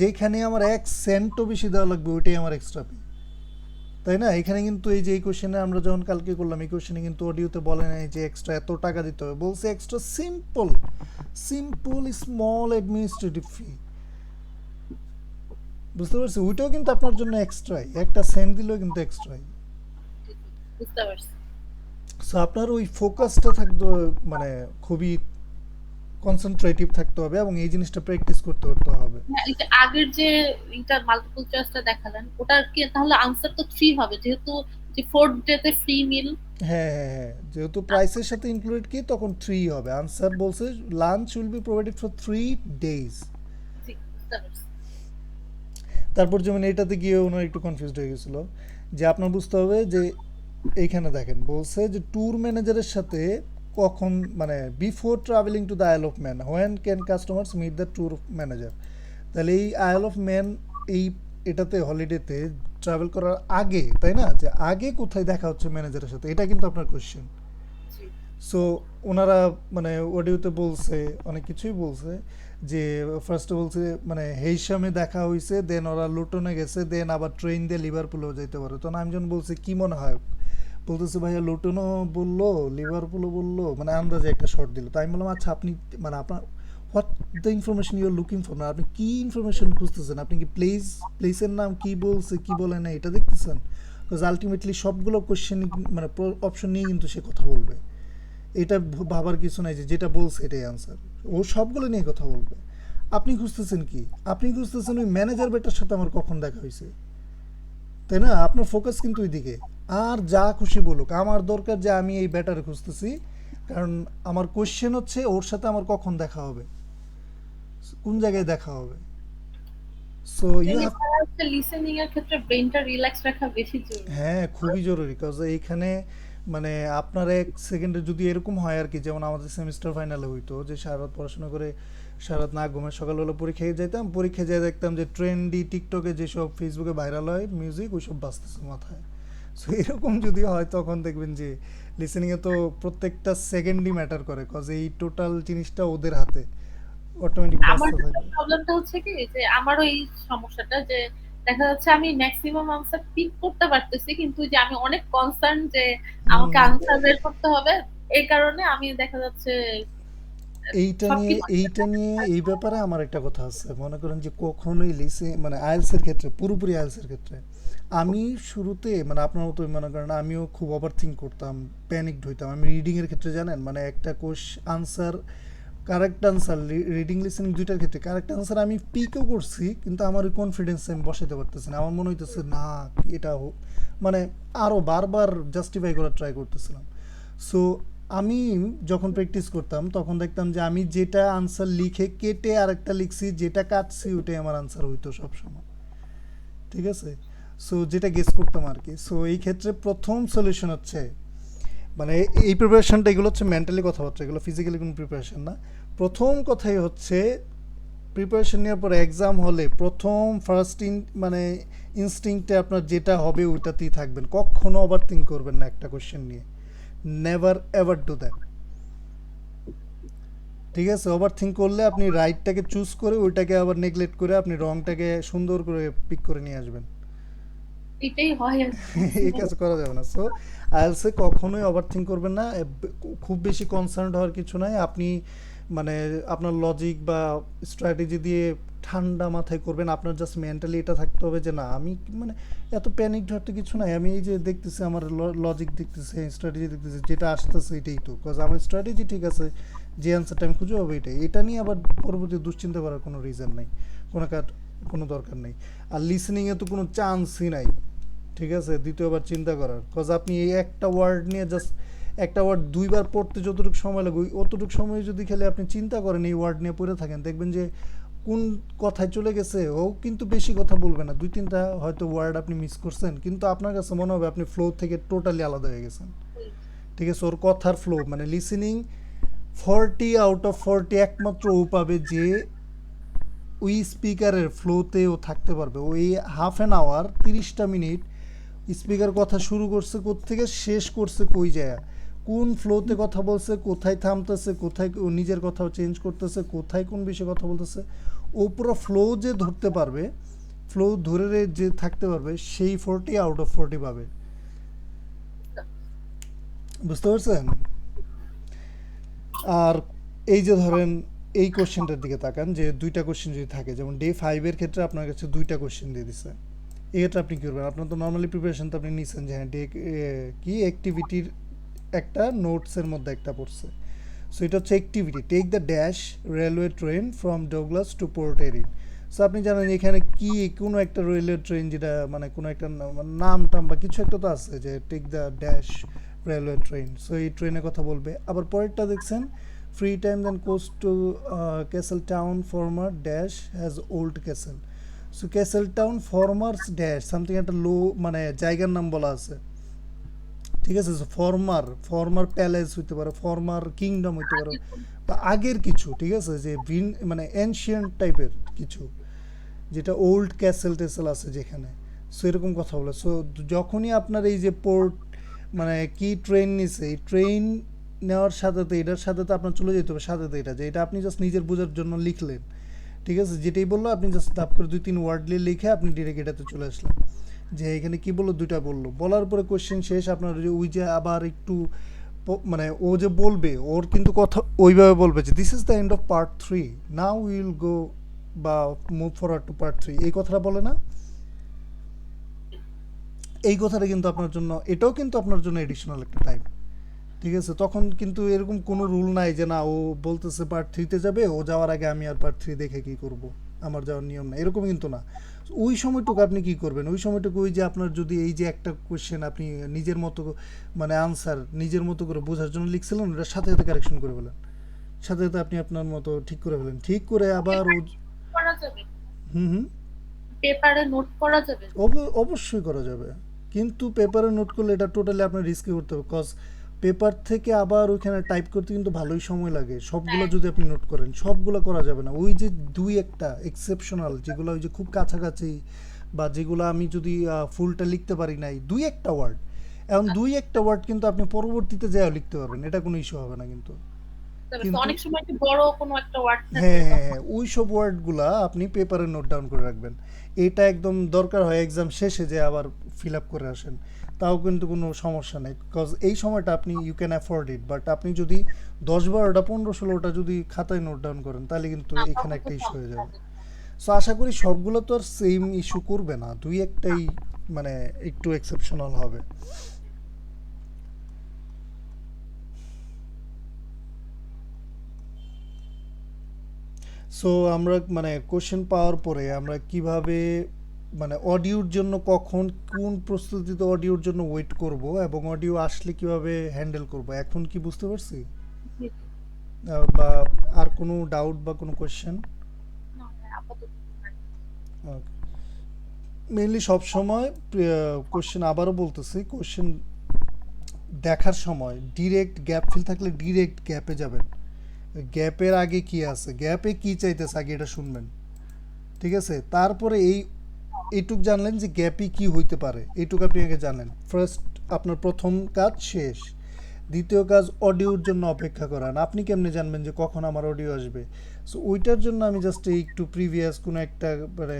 যেখানে আমার 1 সেন্টও বেশি দেওয়া লাগবে ওইটাই আমার এক্সট্রা পে, তাই না? এখানে কিন্তু এই যে এই কোশ্চেনে আমরা যখন কালকে করলাম, এই কোশ্চেনে কিন্তু অডিওতে বলে নাই যে এক্সট্রা এত টাকা দিতে হবে, বলছে extra simple simple small administrative fee. বুঝতে পারছি, ওইটাও কিন্তু আপনার জন্য এক্সট্রাই, 1 সেন্ট দিলেও কিন্তু এক্সট্রাই। বুঝতে পারছি। সো আপনার ওই ফোকাসটা থাকতে মানে খুবই কনসেন্ট্রেটিভ থাকতে হবে এবং এই জিনিসটা প্র্যাকটিস করতে করতে হবে। হ্যাঁ, এই যে আগের যে ইন্টার মাল্টিপল চয়েসটা দেখালেন, ওটার কি তাহলে আনসার তো 3 হবে, যেহেতু যে ফোর্থ ডে তে ফ্রি মিল। হ্যাঁ হ্যাঁ হ্যাঁ, যেহেতু প্রাইসের সাথে ইনক্লুডেড কি, তখন 3 হবে। আনসার বলছে lunch will be provided for 3 days. জি, বুঝতে পারছি। তারপর যেমন এটাতে গিয়ে ওনার একটু কনফিউজড হয়ে গেছিলো, যে আপনার বুঝতে হবে যে এইখানে দেখেন বলছে যে ট্যুর ম্যানেজারের সাথে কখন, মানে before travelling to the Isle of Man when can customers meet the tour manager. তাহলে এই আইল অফ ম্যান, এই এটাতে হলিডেতে ট্রাভেল করার আগে, তাই না, যে আগে কোথায় দেখা হচ্ছে ম্যানেজারের সাথে, এটা কিন্তু আপনার কোয়েশ্চেন। জি। সো ওনারা মানে অডিওতে বলছে অনেক কিছুই বলছে, যে ফার্স্টে বলছে মানে হেইসামে দেখা হয়েছে, দেন ওরা লুটনে গেছে, দেন আবার ট্রেন দিয়ে লিভারপুলেও যেতে পারে। তো নামজন বলছে কি মনে হয়, বলতেছে ভাইয়া লুটনও বললো লিভারপুলও বললো, মানে আন্দাজে একটা শর্ট দিল। তাই আমি বললাম আচ্ছা আপনি মানে আপনার what the information you are looking for, না আপনি কী ইনফরমেশন খুঁজতেছেন, আপনি কি প্লেসের নাম কি বলছে কি বলে না এটা দেখতেছেন? বিকজ আলটিমেটলি সবগুলো কোশ্চেন মানে অপশন নিয়ে কিন্তু সে কথা বলবে, এটা ভাবার কিছু নাই যে যেটা বলছে এটাই আনসার। ও সবগুলো নিয়ে কথা বলবে। আপনি খুঁজতেছেন কি, আপনি খুঁজতেছেন ওই ম্যানেজার বেটার সাথে আমার কখন দেখা হয়েছে, তাই না? আপনার ফোকাস কিন্তু ওইদিকে। আর যা খুশি বলুক, আমার দরকার যে আমি এই ব্যাটারে খুঁজতেছি, কারণ আমার কোশ্চেন হচ্ছে ওর সাথে আমার কখন দেখা হবে, কোন জায়গায় দেখা হবে। সো ইউ হ্যাভ, এছাড়া হচ্ছে লিসেনিং এর ক্ষেত্রে ব্রেনটা রিল্যাক্স রাখা বেশি জরুরি। হ্যাঁ খুবই জরুরি, কারণ এইখানে মানে আপনার 1 সেকেন্ডে যদি এরকম হয় আর কি, যেমন আমাদের সেমিস্টার ফাইনালে হইতো যে সারা রাত পড়াশোনা করে সারা রাত না ঘুমে সকালবেলা পরীক্ষায় যেতাম, পরীক্ষায় যেয়ে দেখতাম যে ট্রেন্ডি টিকটকে যেসব ফেসবুকে ভাইরাল হয় মিউজিক ওইসব বাজতেছে মাথায়। সো এরকম যদি হয় তখন দেখবেন যে লিসেনিংয়ে তো প্রত্যেকটা সেকেন্ডই ম্যাটার করে, কজ এই টোটাল জিনিসটা ওদের হাতে। অটোমেটিক আমার বাজতে থাকবে। প্রবলেমটা হচ্ছে কি যে আমারও এই সমস্যাটা যে দেখা যাচ্ছে আমি ম্যাক্সিমাম আনসার পিক করতে পারতেছি, কিন্তু যে আমি অনেক কনসার্ন যে আমাকে হুম। আনসার বের করতে হবে, এই কারণে আমি দেখা যাচ্ছে সবকিছু এইটা নিয়ে এই ব্যাপারে আমার একটা কথা আছে। মনে করেন যে কখনোই লিসে মানে আইএলসের ক্ষেত্রে, পুরোপুরি আইএলসের ক্ষেত্রে আমি শুরুতে মানে আপনার মতোই মনে করেন আমিও খুব ওভার থিঙ্ক করতাম, প্যানিকড হইতাম। আমি রিডিংয়ের ক্ষেত্রে জানেন মানে একটা answer, correct answer, reading listening দুইটার ক্ষেত্রে কারেক্ট আনসার আমি পিকও করছি, কিন্তু আমার ওই কনফিডেন্স আমি বসাতে পারতেছি না। আমার মনে হইতেছে না এটা মানে আরও বারবার জাস্টিফাই করার ট্রাই করতেছিলাম। সো আমি যখন প্র্যাকটিস করতাম তখন দেখতাম যে আমি যেটা আনসার লিখে কেটে আরেকটা লিখছি, যেটা কাটছি ওটাই আমার আনসার হইতো সবসময়। ঠিক আছে? সো যেটা গেস করতাম আর কি। সো এই ক্ষেত্রে প্রথম সলিউশন হচ্ছে মানে এই প্রিপারেশনটা, এগুলো হচ্ছে মেন্টালি কথাবার্তা, এগুলো ফিজিক্যালি কোনো প্রিপারেশন না। প্রথম কথাই হচ্ছে প্রিপারেশন নেওয়ার পরে এক্সাম হলে প্রথম মানে ইনস্টিংক্টে আপনার যেটা হবে ওইটাতেই থাকবেন, কখনো ওভার থিঙ্ক করবেন না একটা কোশ্চেন নিয়ে। Never ever do that. ঠিক আছে? ওভার থিঙ্ক করলে আপনি রাইটটাকে চুজ করে ওইটাকে আবার নেগলেক্ট করে আপনি রংটাকে সুন্দর করে পিক করে নিয়ে আসবেন। এটাই হয় আর কি এই ম্যাক্সিমাম। কাজ করা যাবে না। সো আইএলসে কখনোই ওভার থিঙ্ক করবেন না। খুব বেশি কনসার্ন হওয়ার কিছু নাই। আপনি মানে আপনার লজিক বা স্ট্র্যাটেজি দিয়ে ঠান্ডা মাথায় করবেন। আপনার জাস্ট মেন্টালি এটা থাকতে হবে যে না আমি মানে এত প্যানিক হওয়ার তো কিছু নাই। আমি এই যে দেখতেছি আমার লজিক দেখতেছি, স্ট্র্যাটেজি দেখতেছি, যেটা আসতেছে এটাই তো, বিকজ আমার স্ট্র্যাটেজি ঠিক আছে, যে অ্যান্সারটা আমি খুঁজে পাবো এটাই। এটা নিয়ে আবার পরবর্তী দুশ্চিন্তা করার কোনো রিজন নাই, কোনো কোনো দরকার নেই। আর লিসেনিংয়ে তো কোনো চান্সই নাই। ঠিক আছে? দ্বিতীয়বার চিন্তা করার, কজ আপনি এই একটা ওয়ার্ড নিয়ে জাস্ট একটা ওয়ার্ড দুইবার পড়তে যতটুকু সময় লাগে অতটুকু সময় যদি খেলে আপনি চিন্তা করেন এই ওয়ার্ড নিয়ে পড়ে থাকেন, দেখবেন যে কোন কথায় চলে গেছে। ও কিন্তু বেশি কথা বলবে না, দুই তিনটা হয়তো ওয়ার্ড আপনি মিস করছেন, কিন্তু আপনার কাছে মনে হবে আপনি ফ্লো থেকে টোটালি আলাদা হয়ে গেছেন। ঠিক আছে? ওর কথার ফ্লো মানে লিসেনিং 40 আউট অফ 40 একমাত্র ও পাবে যে ওই স্পিকারের ফ্লোতেও থাকতে পারবে। ওই হাফ অ্যান আওয়ার 30টা মিনিট স্পিকার কথা শুরু করছে কোত্থেকে, শেষ করছে কই যায়, কোন ফ্লোতে কথা বলছে, কোথায় থামতেছে, কোথায় ও নিজের কথা চেঞ্জ করতেছে, কোথায় কোন বিষয়ে কথা বলতেছে, ও পুরো ফ্লো যে ধরতে পারবে, ফ্লো ধরে যে থাকতে পারবে, সেই 40 আউট অফ 40 পাবে। বুঝতে পারছেন? আর এই যে ধরেন এই কোশ্চেনটার দিকে তাকান, যে দুইটা কোশ্চেন যদি থাকে, যেমন ডে 5-এর ক্ষেত্রে আপনার কাছে দুইটা কোশ্চেন দিয়ে দিছে, এক্ষেত্রে আপনি কী করবেন? আপনার তো নর্মালি প্রিপারেশন তো আপনি নিচ্ছেন যে হ্যাঁ কি অ্যাক্টিভিটির একটা নোটসের মধ্যে একটা পড়ছে। সো এটা হচ্ছে activity, take the dash railway train from Douglas to Port Erin. So আপনি জানেন এখানে কি কোনো একটা রেলওয়ে ট্রেন, যেটা মানে কোনো একটা নাম টাম বা কিছু একটা তো আছে যে take the dash railway train. So এই ট্রেনের কথা বলবে। আবার পরেরটা দেখছেন, free time then coast to Castletown former dash has old castle. So Castletown formers dash something একটা লো মানে জায়গার নাম বলা আছে। ঠিক আছে? ফর্মার ফর্মার প্যালেস হইতে পারে, ফর্মার কিংডম হইতে পারে, আগে কোন বা আগের কিছু। ঠিক আছে? যে মানে এনশিয়েন্ট টাইপের কিছু, যেটা ওল্ড ক্যাসেল টেসেল আছে যেখানে। সো এরকম কথা বলে। সো যখনই আপনার এই যে পোর্ট মানে কি ট্রেন নিছে, এই ট্রেন নেওয়ার সাথে তো এটার সাথে তো আপনার চলে যেতে হবে সাথে তো এটা, যে এটা আপনি জাস্ট নিজের বোঝার জন্য লিখলেন। ঠিক আছে? যেটাই বললো আপনি জাস্ট দাপ করে 2-3 ওয়ার্ড লিখে আপনি ডিরেক্ট এটাতে চলে আসলেন, যে এখানে কি বললো, দুইটা বললো, বলার পরে কোশ্চেন শেষ। আপনার ওই যে আবার একটু মানে ও যে বলবে ওর কিন্তু কথা ওইভাবে বলবে যে this is the end of part 3, now will go বা মুভ ফরওয়ার্ড টু পার্ট 3, এই কথাটা বলে না? এই কথাটা কিন্তু আপনার জন্য, এটাও কিন্তু আপনার জন্য এডিশনাল একটা টাইম। ঠিক আছে? তখন কিন্তু এরকম কোনো রুল নাই যে না ও বলতেছে পার্ট 3-তে যাবে, ও যাওয়ার আগে আমি আর পার্ট 3 দেখে কি করব, আমার যাওয়ার নিয়ম না, এরকম কিন্তু না। ওই সময়টুকু আপনি কি করবেন? ওই সময়টুকু ওই যে আপনার যদি এই যে একটা কোশ্চেন আপনি নিজের মতো মানে আনসার নিজের মতো করে বোঝার জন্য লিখছিলেন, ওটার সাথে সাথে কারেকশন করে ফেলেন, সাথে সাথে আপনি আপনার মতো ঠিক করে ফেলেন, ঠিক করে আবার ও। করা যাবে, হুম হুম। পেপারে নোট করা যাবে। অবশ্যই করা যাবে, কিন্তু পেপারে নোট করলে এটা টোটালি আপনার রিস্কে করতে হবে, কজ পেপার থেকে আবার ওইখানে টাইপ করতে কিন্তু ভালোই সময় লাগে। সবগুলো হ্যাঁ, যদি আপনি নোট করেন, সবগুলো করা যাবে না। ওই যে দুই একটা এক্সেপশনাল যেগুলো ওই যে খুব কাছাকাছি, বা যেগুলো আমি যদি ফুলটা লিখতে পারি নাই, দুই একটা ওয়ার্ড, এখন দুই একটা ওয়ার্ড কিন্তু আপনি পরবর্তীতে যাও লিখতে পারবেন, এটা কোনো ইস্যু হবে না কিন্তু। বুঝতে পারছি। কিন্তু অনেক সময় কি বড় কোনো একটা ওয়ার্ড থাকে হ্যাঁ হ্যাঁ তখন। হ্যাঁ ওই সব ওয়ার্ডগুলা আপনি পেপারে নোট ডাউন করে রাখবেন। এটা একদম দরকার হয় এক্সাম শেষে যে আবার ফিল আপ করে আসেন, তাও কিন্তু কোনো সমস্যা নেই, বিকজ এই সময়টা আপনি you can afford it. But আপনি যদি 10 12টা 15 16টা যদি খাতায় নোট ডাউন করেন তাহলে কিন্তু না এখানে তখন তো একটা ইস্যু হয়ে সমস্যা যাবে। হবে। সো আশা করি সবগুলো তো আর সেম ইস্যু করবে না, দুই একটাই মানে একটু এক্সেপশনাল হবে। সো আমরা মানে কোশ্চেন পাওয়ার পরে আমরা কিভাবে মানে অডিওর জন্য কখন কোন প্রস্তুতিতে অডিওর জন্য ওয়েট করব এবং অডিও আসলে কিভাবে হ্যান্ডেল করব এখন কি বুঝতে পারছি? জি, জি। বা আর কোনো ডাউট বা কোনো কোশ্চেন? না, না, আপাতত নাই। মেইনলি সবসময় কোশ্চেন আবারও বলতেছি, কোশ্চেন দেখার সময় ডিরেক্ট গ্যাপ ফিল থাকলে ডিরেক্ট গ্যাপে যাবেন। গ্যাপের আগে কি আছে, গ্যাপে কি চাইতেছে আগে এটা শুনবেন, ঠিক আছে? তারপরে এইটুক জানলেন যে গ্যাপই কি হইতে পারে, এইটুক আপনি আগে জানেন। ফার্স্ট আপনার প্রথম কাজ শেষ। দ্বিতীয় কাজ অডিওর জন্য অপেক্ষা করান। আপনি কেমনে জানবেন যে কখন আমার অডিও আসবে? সো ওইটার জন্য আমি জাস্ট একটু প্রিভিয়াস কোনো একটা মানে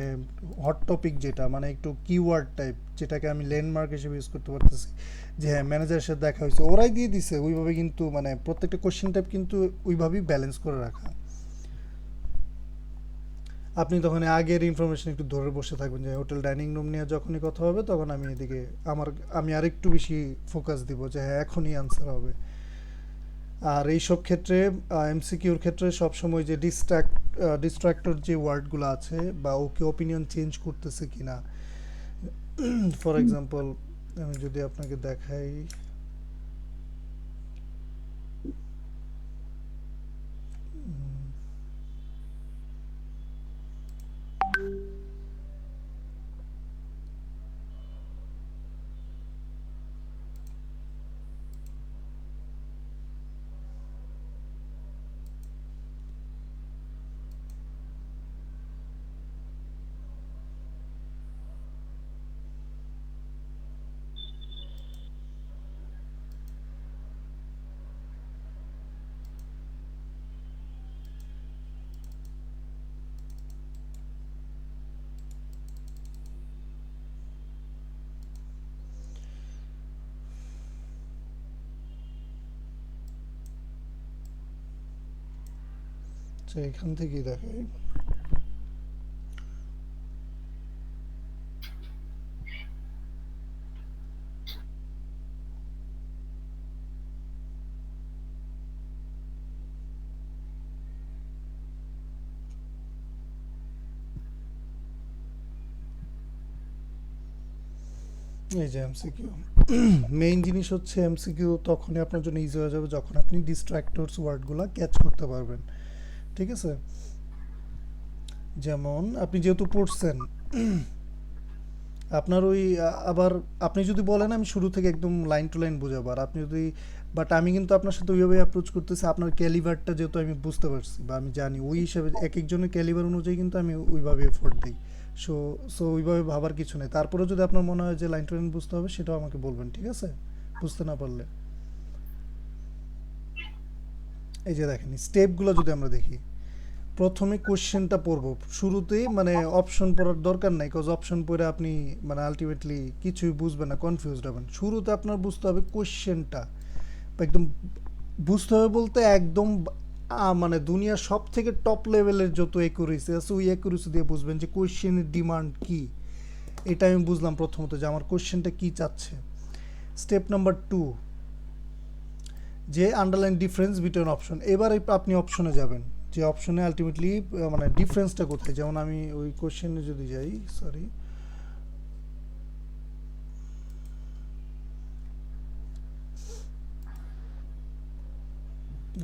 হট টপিক যেটা মানে একটু কিওয়ার্ড টাইপ যেটাকে আমি ল্যান্ডমার্ক হিসেবে ইউজ করতে পারতেছি, যে হ্যাঁ ম্যানেজারের সাথে দেখা হয়েছে, ওরাই দিয়ে দিছে ওইভাবে, কিন্তু মানে প্রত্যেকটা কোশ্চেন টাইপ কিন্তু ওইভাবেই ব্যালেন্স করে রাখা। আপনি তখন আগের ইনফরমেশন একটু ধরে বসে থাকবেন যে হোটেল ডাইনিং রুম নিয়ে যখনই কথা হবে তখন আমি এদিকে আমি আরেকটু বেশি ফোকাস দিব যে হ্যাঁ এখনই আনসার হবে। আর এইসব ক্ষেত্রে এমসিকিউর ক্ষেত্রে সবসময় যে ডিস্ট্রাক্টর যে ওয়ার্ডগুলো আছে বা ওকে অপিনিয়ন চেঞ্জ করতেছে কিনা, ফর এক্সাম্পল আমি যদি আপনাকে দেখাই, তো এখান থেকেই দেখাই। এই যে এমসিকিউ, মেইন জিনিস হচ্ছে এমসিকিউ তখনই আপনার জন্য ইজি হয়ে যাবে যখন আপনি ডিস্ট্রাক্টরস ওয়ার্ডগুলো ক্যাচ করতে পারবেন, ঠিক আছে? যেমন আপনি যেহেতু পড়ছেন, আপনার ওই আবার আপনি যদি বলেন আমি শুরু থেকে একদম লাইন টু লাইন বোঝাবো, আর আপনি যদি, বাট আমি কিন্তু আপনার সাথে ওইভাবে অ্যাপ্রোচ করতেছি আপনার ক্যালিবারটা যেহেতু আমি বুঝতে পারছি বা আমি জানি ওই হিসাবে এক একজনের ক্যালিবার অনুযায়ী কিন্তু আমি ওইভাবে এফোর্ট দিই। সো সো ওইভাবে ভাবার কিছু নেই, তারপরে যদি আপনার মনে হয় যে লাইন টু লাইন বুঝতে হবে সেটাও আমাকে বলবেন, ঠিক আছে? বুঝতে না পারলে এই যে দেখেন স্টেপগুলো যদি আমরা দেখি, প্রথমে কোশ্চেনটা পড়বো শুরুতেই, মানে অপশন পড়ার দরকার নাই, কজ অপশন পড়ে আপনি মানে আলটিমেটলি কিছুই বুঝবেন না, কনফিউজড হবেন। শুরুতে আপনার বুঝতে হবে কোশ্চেনটা, একদম বুঝতে হবে বলতে একদম মানে দুনিয়ার সব থেকে টপ লেভেলের যত অ্যাকুরেসি আছে ওই অ্যাকুরেসি দিয়ে বুঝবেন যে কোশ্চেনের ডিমান্ড কি। এটা আমি বুঝলাম প্রথমত যে আমার কোশ্চেনটা কি চাচ্ছে। স্টেপ নাম্বার 2, যে আন্ডারলাইন ডিফারেন্স বিটুইন অপশন, এবারে আপনি অপশনে যাবেন যে অপশনে আলটিমেটলি মানে ডিফারেন্সটা কোথায়। যেমন আমি ওই কোশ্চেনে যদি যাই, সরি,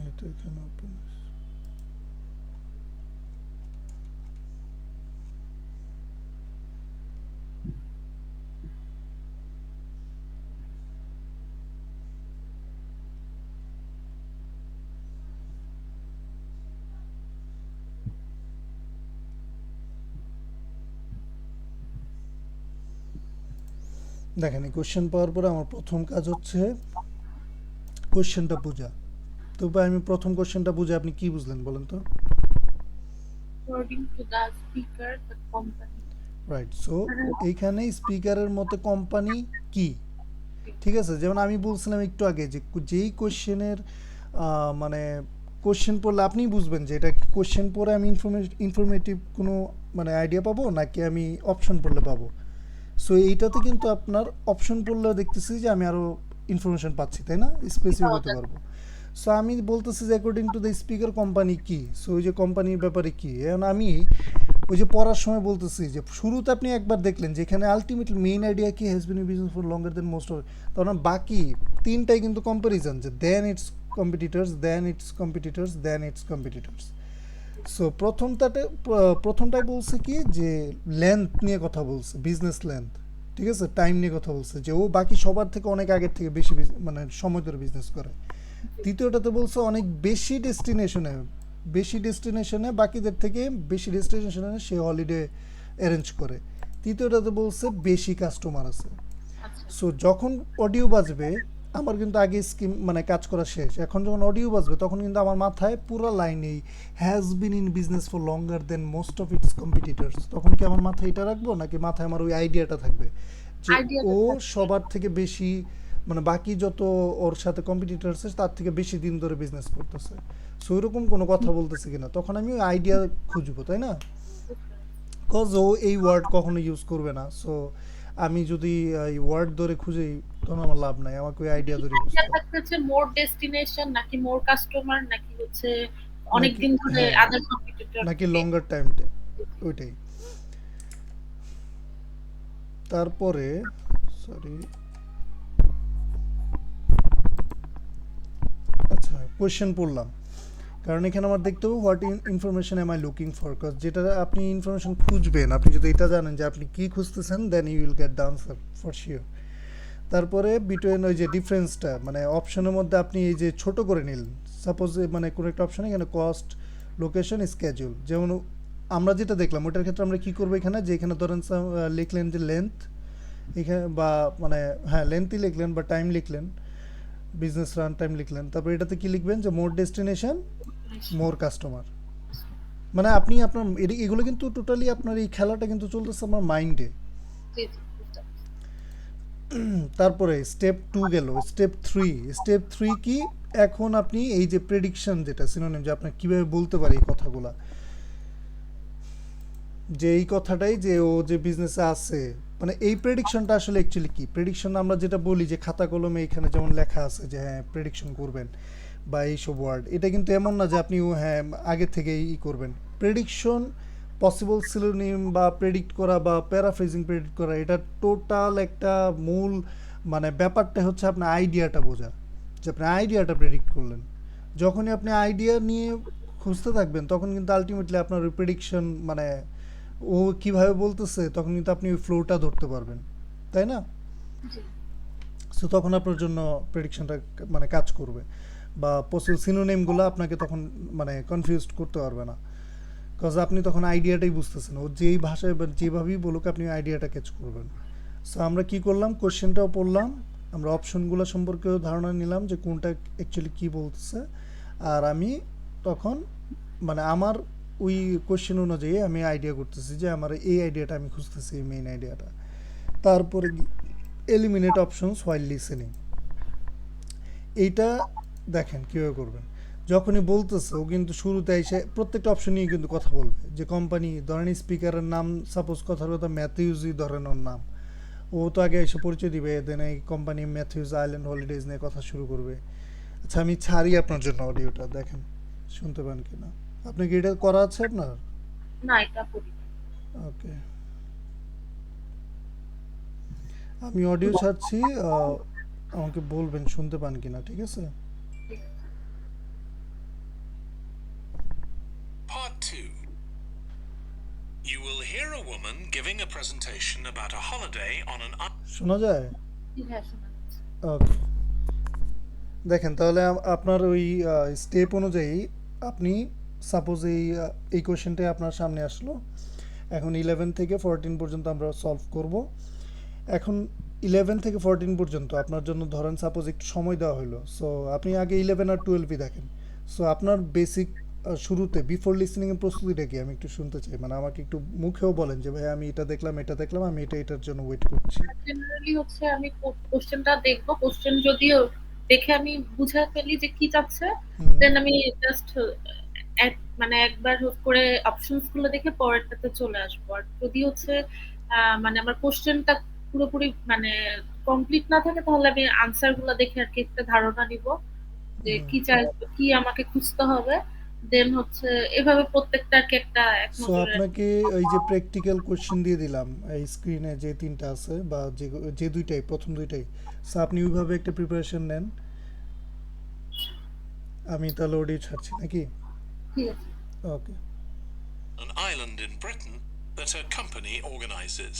এটা এখানে open আছে। দেখেন এই কোশ্চেন পাওয়ার পরে আমার প্রথম কাজ হচ্ছে কোশ্চেনটা বোঝা। তবে আমি প্রথম কোশ্চেনটা বুঝে আপনি কি বুঝলেন বলেন তো? according to the speaker the company right, so এইখানে স্পিকারের মতে কোম্পানি কি, ঠিক আছে? যেমন আমি বলছিলাম একটু আগে যে যেই কোশ্চেনের মানে কোশ্চেন পড়লে আপনিই বুঝবেন যে এটা কোশ্চেন পড়ে আমি ইনফরমেটিভ কোনো মানে আইডিয়া পাবো নাকি আমি অপশন পড়লে পাবো। সো এইটাতে কিন্তু আপনার অপশন পড়লেও দেখতেছি যে আমি আরও ইনফরমেশন পাচ্ছি, তাই না? স্পেসিফিক পাওয়া হতে যাচ্ছে। পারবো। সো আমি বলতেছি যে according to the speaker company কি, সো ওই যে কোম্পানির ব্যাপারে কি, এখন আমি ওই যে পড়ার সময় বলতেছি যে শুরুতে আপনি একবার দেখলেন যে এখানে আলটিমেটলি মেইন আইডিয়া কি, has been business for longer than most of, তখন বাকি তিনটাই কিন্তু কম্পারিজন, যে then its competitors, then its competitors, then its competitors. So প্রথমটাই বলছে কি যে লেন্থ নিয়ে কথা বলছে, বিজনেস লেন্থ, ঠিক আছে, টাইম নিয়ে কথা বলছে যে ও বাকি সবার থেকে অনেক আগের থেকে বেশি মানে সময় ধরে বিজনেস করে। দ্বিতীয়টাতে বলছে অনেক বেশি ডেস্টিনেশনে বাকিদের থেকে বেশি ডেস্টিনেশনে সে হলিডে অ্যারেঞ্জ করে। তৃতীয়টাতে বলছে বেশি কাস্টমার আছে। আচ্ছা সো যখন অডিও বাজবে আমার কিন্তু আগে স্কিম মানে কাজ করা শেষ, এখন যখন অডিও বাজবে তখন কিন্তু আমার মাথায় পুরো লাইনেই has been in business for longer than most of its competitors, তখন কি আমার মাথায় এটা রাখবো নাকি মাথায় আমার ওই আইডিয়াটা থাকবে যে ও আইডিয়াটা থাকবে। সবার থেকে বেশি মানে বাকি যত ওর সাথে কম্পিটিটর্স আছে তার থেকে বেশি দিন ধরে বিজনেস করতেছে, সো এরকম কোনো কথা বলতেছে কিনা, তখন আমি ওই আইডিয়া খুঁজবো, তাই না? কজ ও এই ওয়ার্ড কখনো ইউজ করবে না, সো আমি যদি এই ওয়ার্ড ধরে খুঁজি তখন আমার লাভ নাই, আমাকে ওই আইডিয়া ধরে আইডিয়া খুঁজতে হবে। থাকতে হচ্ছে মোর ডেস্টিনেশন নাকি মোর কাস্টমার নাকি হচ্ছে অনেক নাকি দিন ধরে হ্যাঁ, আদার কম্পিটিটর নাকি থেকে। লঙ্গার টাইম, ওইটাই। তারপরে সরি, আচ্ছা কোয়েশ্চেন পড়লাম, কারণ এখানে আমার দেখতে হবে what information M I looking for, cause যেটা আপনি ইনফরমেশন খুঁজবেন, আপনি যদি এটা জানেন যে আপনি কী খুঁজতেছেন then you will get the answer for sure. তারপরে বিটুইন ওই যে ডিফারেন্সটা মানে অপশনের মধ্যে আপনি এই যে ছোট করে নিলেন, সাপোজ মানে কোনো একটা অপশানে এখানে কস্ট, লোকেশন, স্কেজুল, যেমন আমরা যেটা দেখলাম ওটার ক্ষেত্রে আমরা কি করবো এখানে, যে এখানে ধরেন লিখলেন যে লেন্থ, এখানে বা মানে হ্যাঁ লেন্থই লিখলেন বা টাইম লিখলেন, বিজনেস রান টাইম লিখলেন, তারপর এটাতে কি লিখবেন যে মোর ডেস্টিনেশন মোর কাস্টমার, মানে আপনি আপনার এগুলো কিন্তু টোটালি আপনার এই খেলাটা কিন্তু চলতেছে আমার মাইন্ডে। জি জি বুঝতে পারছি। তারপরে স্টেপ 2 গেল, স্টেপ 3 কি, এখন আপনি এই যে প্রেডিকশন যেটা সিনোনিম, যে আপনার কীভাবে বলতে পারে এই কথাগুলা, যে এই কথাটাই যে ও যে বিজনেসে আছে, মানে এই প্রেডিকশনটা আসলে অ্যাকচুয়ালি কি, প্রেডিকশন আমরা যেটা বলি যে খাতা কলমে এখানে যেমন লেখা আছে যে হ্যাঁ প্রেডিকশন করবেন বা এইসব ওয়ার্ড, এটা কিন্তু এমন না যে আপনি ও হ্যাঁ আগে থেকেই করবেন। প্রেডিকশন, পসিবল সিনোনিম বা প্রেডিক্ট করা বা প্যারাফ্রেজিং প্রেডিক্ট করা, এটা টোটাল একটা মূল মানে ব্যাপারটা হচ্ছে আপনার আইডিয়াটা বোঝা, যে আপনি আইডিয়াটা প্রেডিক্ট করলেন। যখনই আপনি আইডিয়া নিয়ে খুঁজতে থাকবেন তখন কিন্তু আলটিমেটলি আপনার ওই প্রেডিকশন মানে ও কিভাবে বলতেছে তখন কিন্তু আপনি ওই ফ্লোটা ধরতে পারবেন, তাই না? জি সো তখন আপনার জন্য প্রেডিকশনটা মানে কাজ করবে, বা পসিবল সিনোনিমগুলো আপনাকে তখন মানে কনফিউজড করতে পারবে না, কজ আপনি তখন আইডিয়াটাই বুঝতেছেন, ও যেই ভাষায় বা যেভাবেই বলুক আপনি আইডিয়াটা ক্যাচ করবেন। সো আমরা কি করলাম, কোশ্চেনটাও পড়লাম, আমরা অপশনগুলো সম্পর্কেও ধারণা নিলাম যে কোনটা অ্যাকচুয়ালি কী বলতেছে, আর আমি তখন মানে আমার ওই কোশ্চেন অনুযায়ী আমি আইডিয়া করতেছি যে আমার এই আইডিয়াটা আমি খুঁজতেছি, এই মেইন আইডিয়াটা। তারপরে এলিমিনেট অপশনস হোয়াইল লিসেনিং, এইটা দেখেন কীভাবে করবেন। যখনই বলতেছে ও কিন্তু শুরুতে এসে প্রত্যেকটা অপশন নিয়ে কিন্তু কথা বলবে, যে কোম্পানি ধরেন স্পিকারের নাম সাপোজ কথার কথা ম্যাথিউজই ধরেন ওর নাম, ও তো আগে এসে পরিচয় দিবে, দেন এই কোম্পানি ম্যাথিউজ আইল্যান্ড হলিডেজ নিয়ে কথা শুরু করবে। আচ্ছা আমি ছাড়ি আপনার জন্য অডিওটা, দেখেন শুনতে পান কি না, আপনি কি এটা করা আছে আপনার? না এটা করি না। ওকে, আমি অডিও ছাড়ছি, আমাকে বলবেন শুনতে পান কিনা, ঠিক আছে? ঠিক আছে। Part 2. You will hear a woman giving a presentation about a holiday on an শোনা যায়? জি হ্যাঁ শোনা যাচ্ছে। ওকে, দেখেন তাহলে আপনার ওই স্টেপ অনুযায়ী আপনি সাপোজ এই কোয়েশ্চেনটাই আপনার সামনে আসলো, এখন 11 থেকে 14 পর্যন্ত আমরা সলভ করব। এখন 11 থেকে 14 পর্যন্ত আপনার জন্য ধরেন সাপোজ একটু সময় দেওয়া হলো, সো আপনি আগে 11 আর 12ই দেখেন। সো আপনার বেসিক শুরুতে বিফোর লিসনিং এর প্রস্তুতিটা কি আমি একটু শুনতে চাই, মানে আমাকে একটু মুখেও বলেন যে ভাই আমি এটা দেখলাম আমি এটার জন্য ওয়েট করছি। জেনারেলি হচ্ছে আমি কোশ্চেনটা দেখবো, কোশ্চেন যদিও দেখে আমি বুঝে ফেলি যে কি চাচ্ছে, হুম দেন আমি জাস্ট মানে একবার করে অপশনস গুলো দেখে পরেরটাতে চলে আসবো। আর যদি হচ্ছে মানে আমার কোশ্চেনটা পুরোপুরি মানে কমপ্লিট না থাকে, তাহলে আমি আনসার গুলো দেখে আর কি একটা ধারণা নিব যে হুম। কি চাই, কি আমাকে খুঁজতে হবে। দেন হচ্ছে এভাবে প্রত্যেকটা আর কি একটা এক সো নজরে। আপনাকে এই যে প্র্যাকটিক্যাল কোশ্চেন দিয়ে দিলাম এই স্ক্রিনে যে তিনটা আছে বা যে দুইটাই, প্রথম দুইটাই, সো আপনি ওইভাবে একটা প্রিপারেশন নেন। আমি তাহলে ওডি ছাড়ছি নাকি? ঠিক আছে। ওকে। An island in Britain that a company organizes.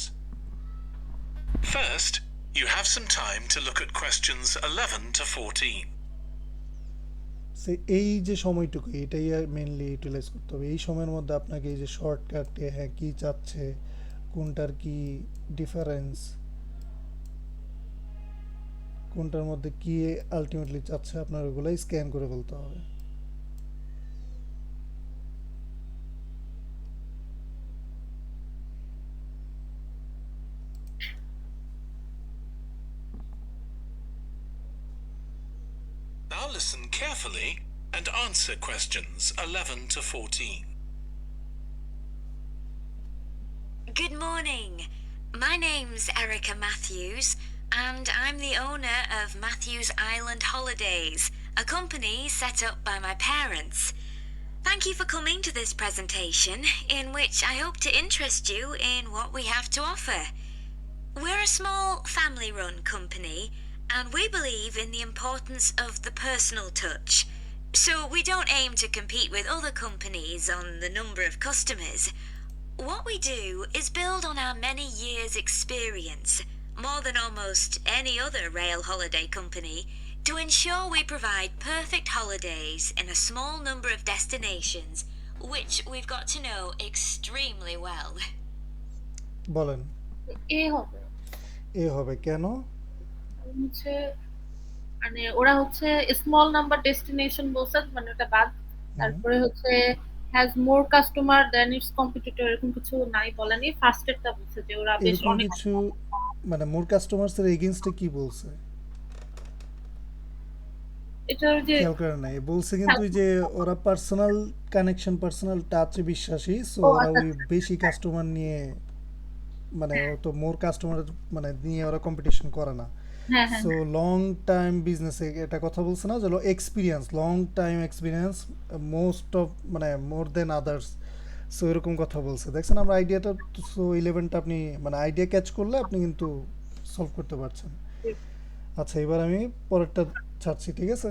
First, you have some time to look at questions 11 to 14. সে এই যে সময়টুকু এটাই মেনলি ইউটিলাইজ করতে হবে। এই সময়ের মধ্যে আপনাকে এই যে শর্টকাটে হ্যাঁ কী চাচ্ছে, কোনটার কি ডিফারেন্স, কোনটার মধ্যে কি আলটিমেটলি চাচ্ছে, আপনার ওগুলাই স্ক্যান করে ফেলতে হবে। Now listen carefully and answer questions 11 to 14. Good morning. My name's Erica Matthews, and I'm the owner of Matthews Island Holidays, a company set up by my parents. Thank you for coming to this presentation, in which I hope to interest you in what we have to offer. We're a small family-run company, and we believe in the importance of the personal touch. So we don't aim to compete with other companies on the number of customers. What we do is build on our many years' experience, more than almost any other rail holiday company, to ensure we provide perfect holidays in a small number of destinations, which we've got to know extremely well. বলেন। এ হবে এ হবে কেন? হচ্ছে মানে ওরা হচ্ছে স্মল নাম্বার ডেস্টিনেশন বলছে, মানে ওটা বাদ। তারপরে হচ্ছে has more customer than its competitor, এরকম কিছু নাই বলেনি। ফার্স্টেরটা বলছে যে ওরা বেশ এরকম অনেক। কিছু মানে মোর কাস্টমার্সের এগেইনস্টে কি বলছে এটা ওই যে খেয়াল করে নাই, বলছে কিন্তু ওই যে ওরা পার্সোনাল কানেকশন, পার্সোনাল টাচে বিশ্বাসী, সো ও ওরা আচ্ছা ওই আচ্ছা। বেশি কাস্টমার নিয়ে মানে ও তো মোর কাস্টমার মানে নিয়ে ওরা কম্পিটিশন করে না। হ্যাঁ হ্যাঁ সো লং টাইম বিজনেসে এটা কথা বলছে না, যে experience, long time experience most of মানে মোর দেন আদার্স, সো এরকম কথা বলছে। দেখছেন আমরা আইডিয়াটা, সো 11টা আপনি মানে আইডিয়া ক্যাচ করলে আপনি কিন্তু সলভ করতে পারছেন। হ্যাঁ। আচ্ছা এবার আমি পরেরটা ছাড়ছি, ঠিক আছে?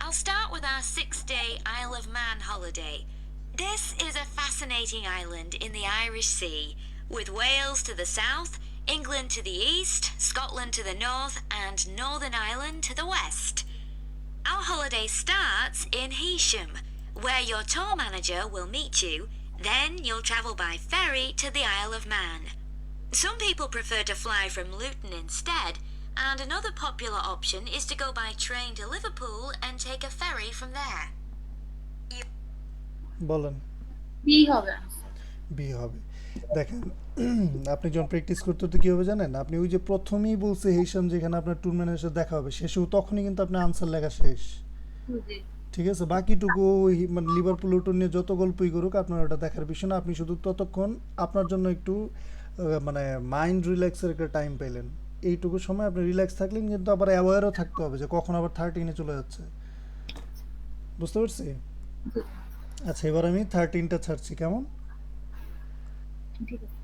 I'll start with our 6-day Isle of Man holiday. This is a fascinating island in the Irish Sea, with Wales to the south, England to the east, Scotland to the north, and Northern Ireland to the west. Our holiday starts in Heysham, where your tour manager will meet you. Then you'll travel by ferry to the Isle of Man. Some people prefer to fly from Luton instead, and another popular option is to go by train to Liverpool and take a ferry from there. বলেন। বি হবে answer। বি হবে। দেখেন আপনি যখন প্র্যাকটিস করতে হতে কী হবে জানেন, আপনি ওই যে প্রথমেই বলছে হেসাম যেখানে আপনার ট্যুর ম্যানেজার দেখা হবে, শেষেও তখনই কিন্তু আপনার আনসার লেখা শেষ, জি। ঠিক আছে? বাকিটুকু ওই মানে লিভারপুল লুটন নিয়ে যত গল্পই করুক আপনার ওটা দেখার বিষয় না। আপনি শুধু ততক্ষণ আপনার জন্য একটু মানে মাইন্ড রিল্যাক্সের একটা টাইম পেলেন, এইটুকু সময় আপনি রিল্যাক্স থাকলেন, কিন্তু আবার অ্যাওয়ারও থাকতে হবে যে কখন আবার 13-এ চলে যাচ্ছে। বুঝতে পারছি? জি, আচ্ছা এবার আমি 13টা ছাড়ছি, কেমন? ঠিক আছে।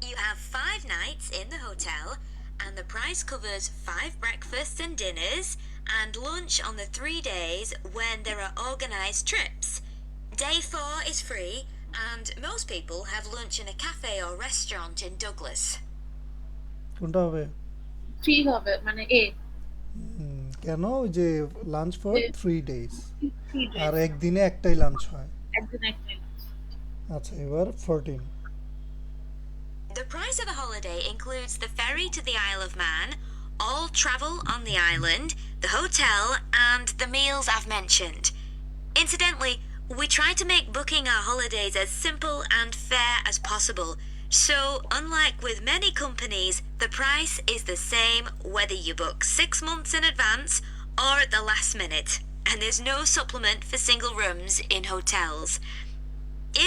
You have 5 nights in the hotel, and the price covers 5 breakfasts and dinners, and lunch on the 3 days when there are organised trips. Day 4 is free, and most people have lunch in a cafe or restaurant in Douglas. কোনটা হবে? 3 হবে মানে এ। কেন? ওই যে লাঞ্চ ফর 3 ডেজ, 3 আর days একদিনে একটাই লাঞ্চ হয়। একদিন একটাই। আচ্ছা এবার 14। The price of the holiday includes the ferry to the Isle of Man, all travel on the island, the hotel, and the meals I've mentioned. Incidentally, we try to make booking our holidays as simple and fair as possible. So, unlike with many companies, the price is the same whether you book 6 months in advance or at the last minute, and there's no supplement for single rooms in hotels.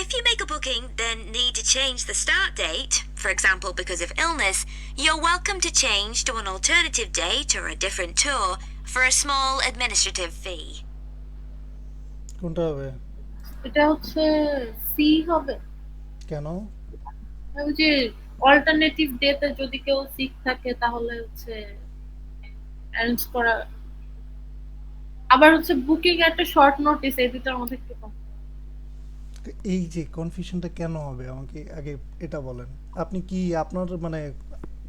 If you make a booking, then need to change the start date, for example because of illness, you're welcome to change to an alternative date or a different tour for a small administrative fee. কোনটা হবে? এটা হচ্ছে সি হবে। কেন? ওই যে অল্টারনেটিভ ডেতে যদি কেউ সিক থাকে তাহলে হচ্ছে অ্যারেঞ্জ করা, আবার হচ্ছে বুকিং একটা শর্ট নোটিস, এই দুটার মধ্যে একটু কম। এই যে কনফিউশনটা কেন হবে আমাকে আগে এটা বলেন। আপনি কি আপনার মানে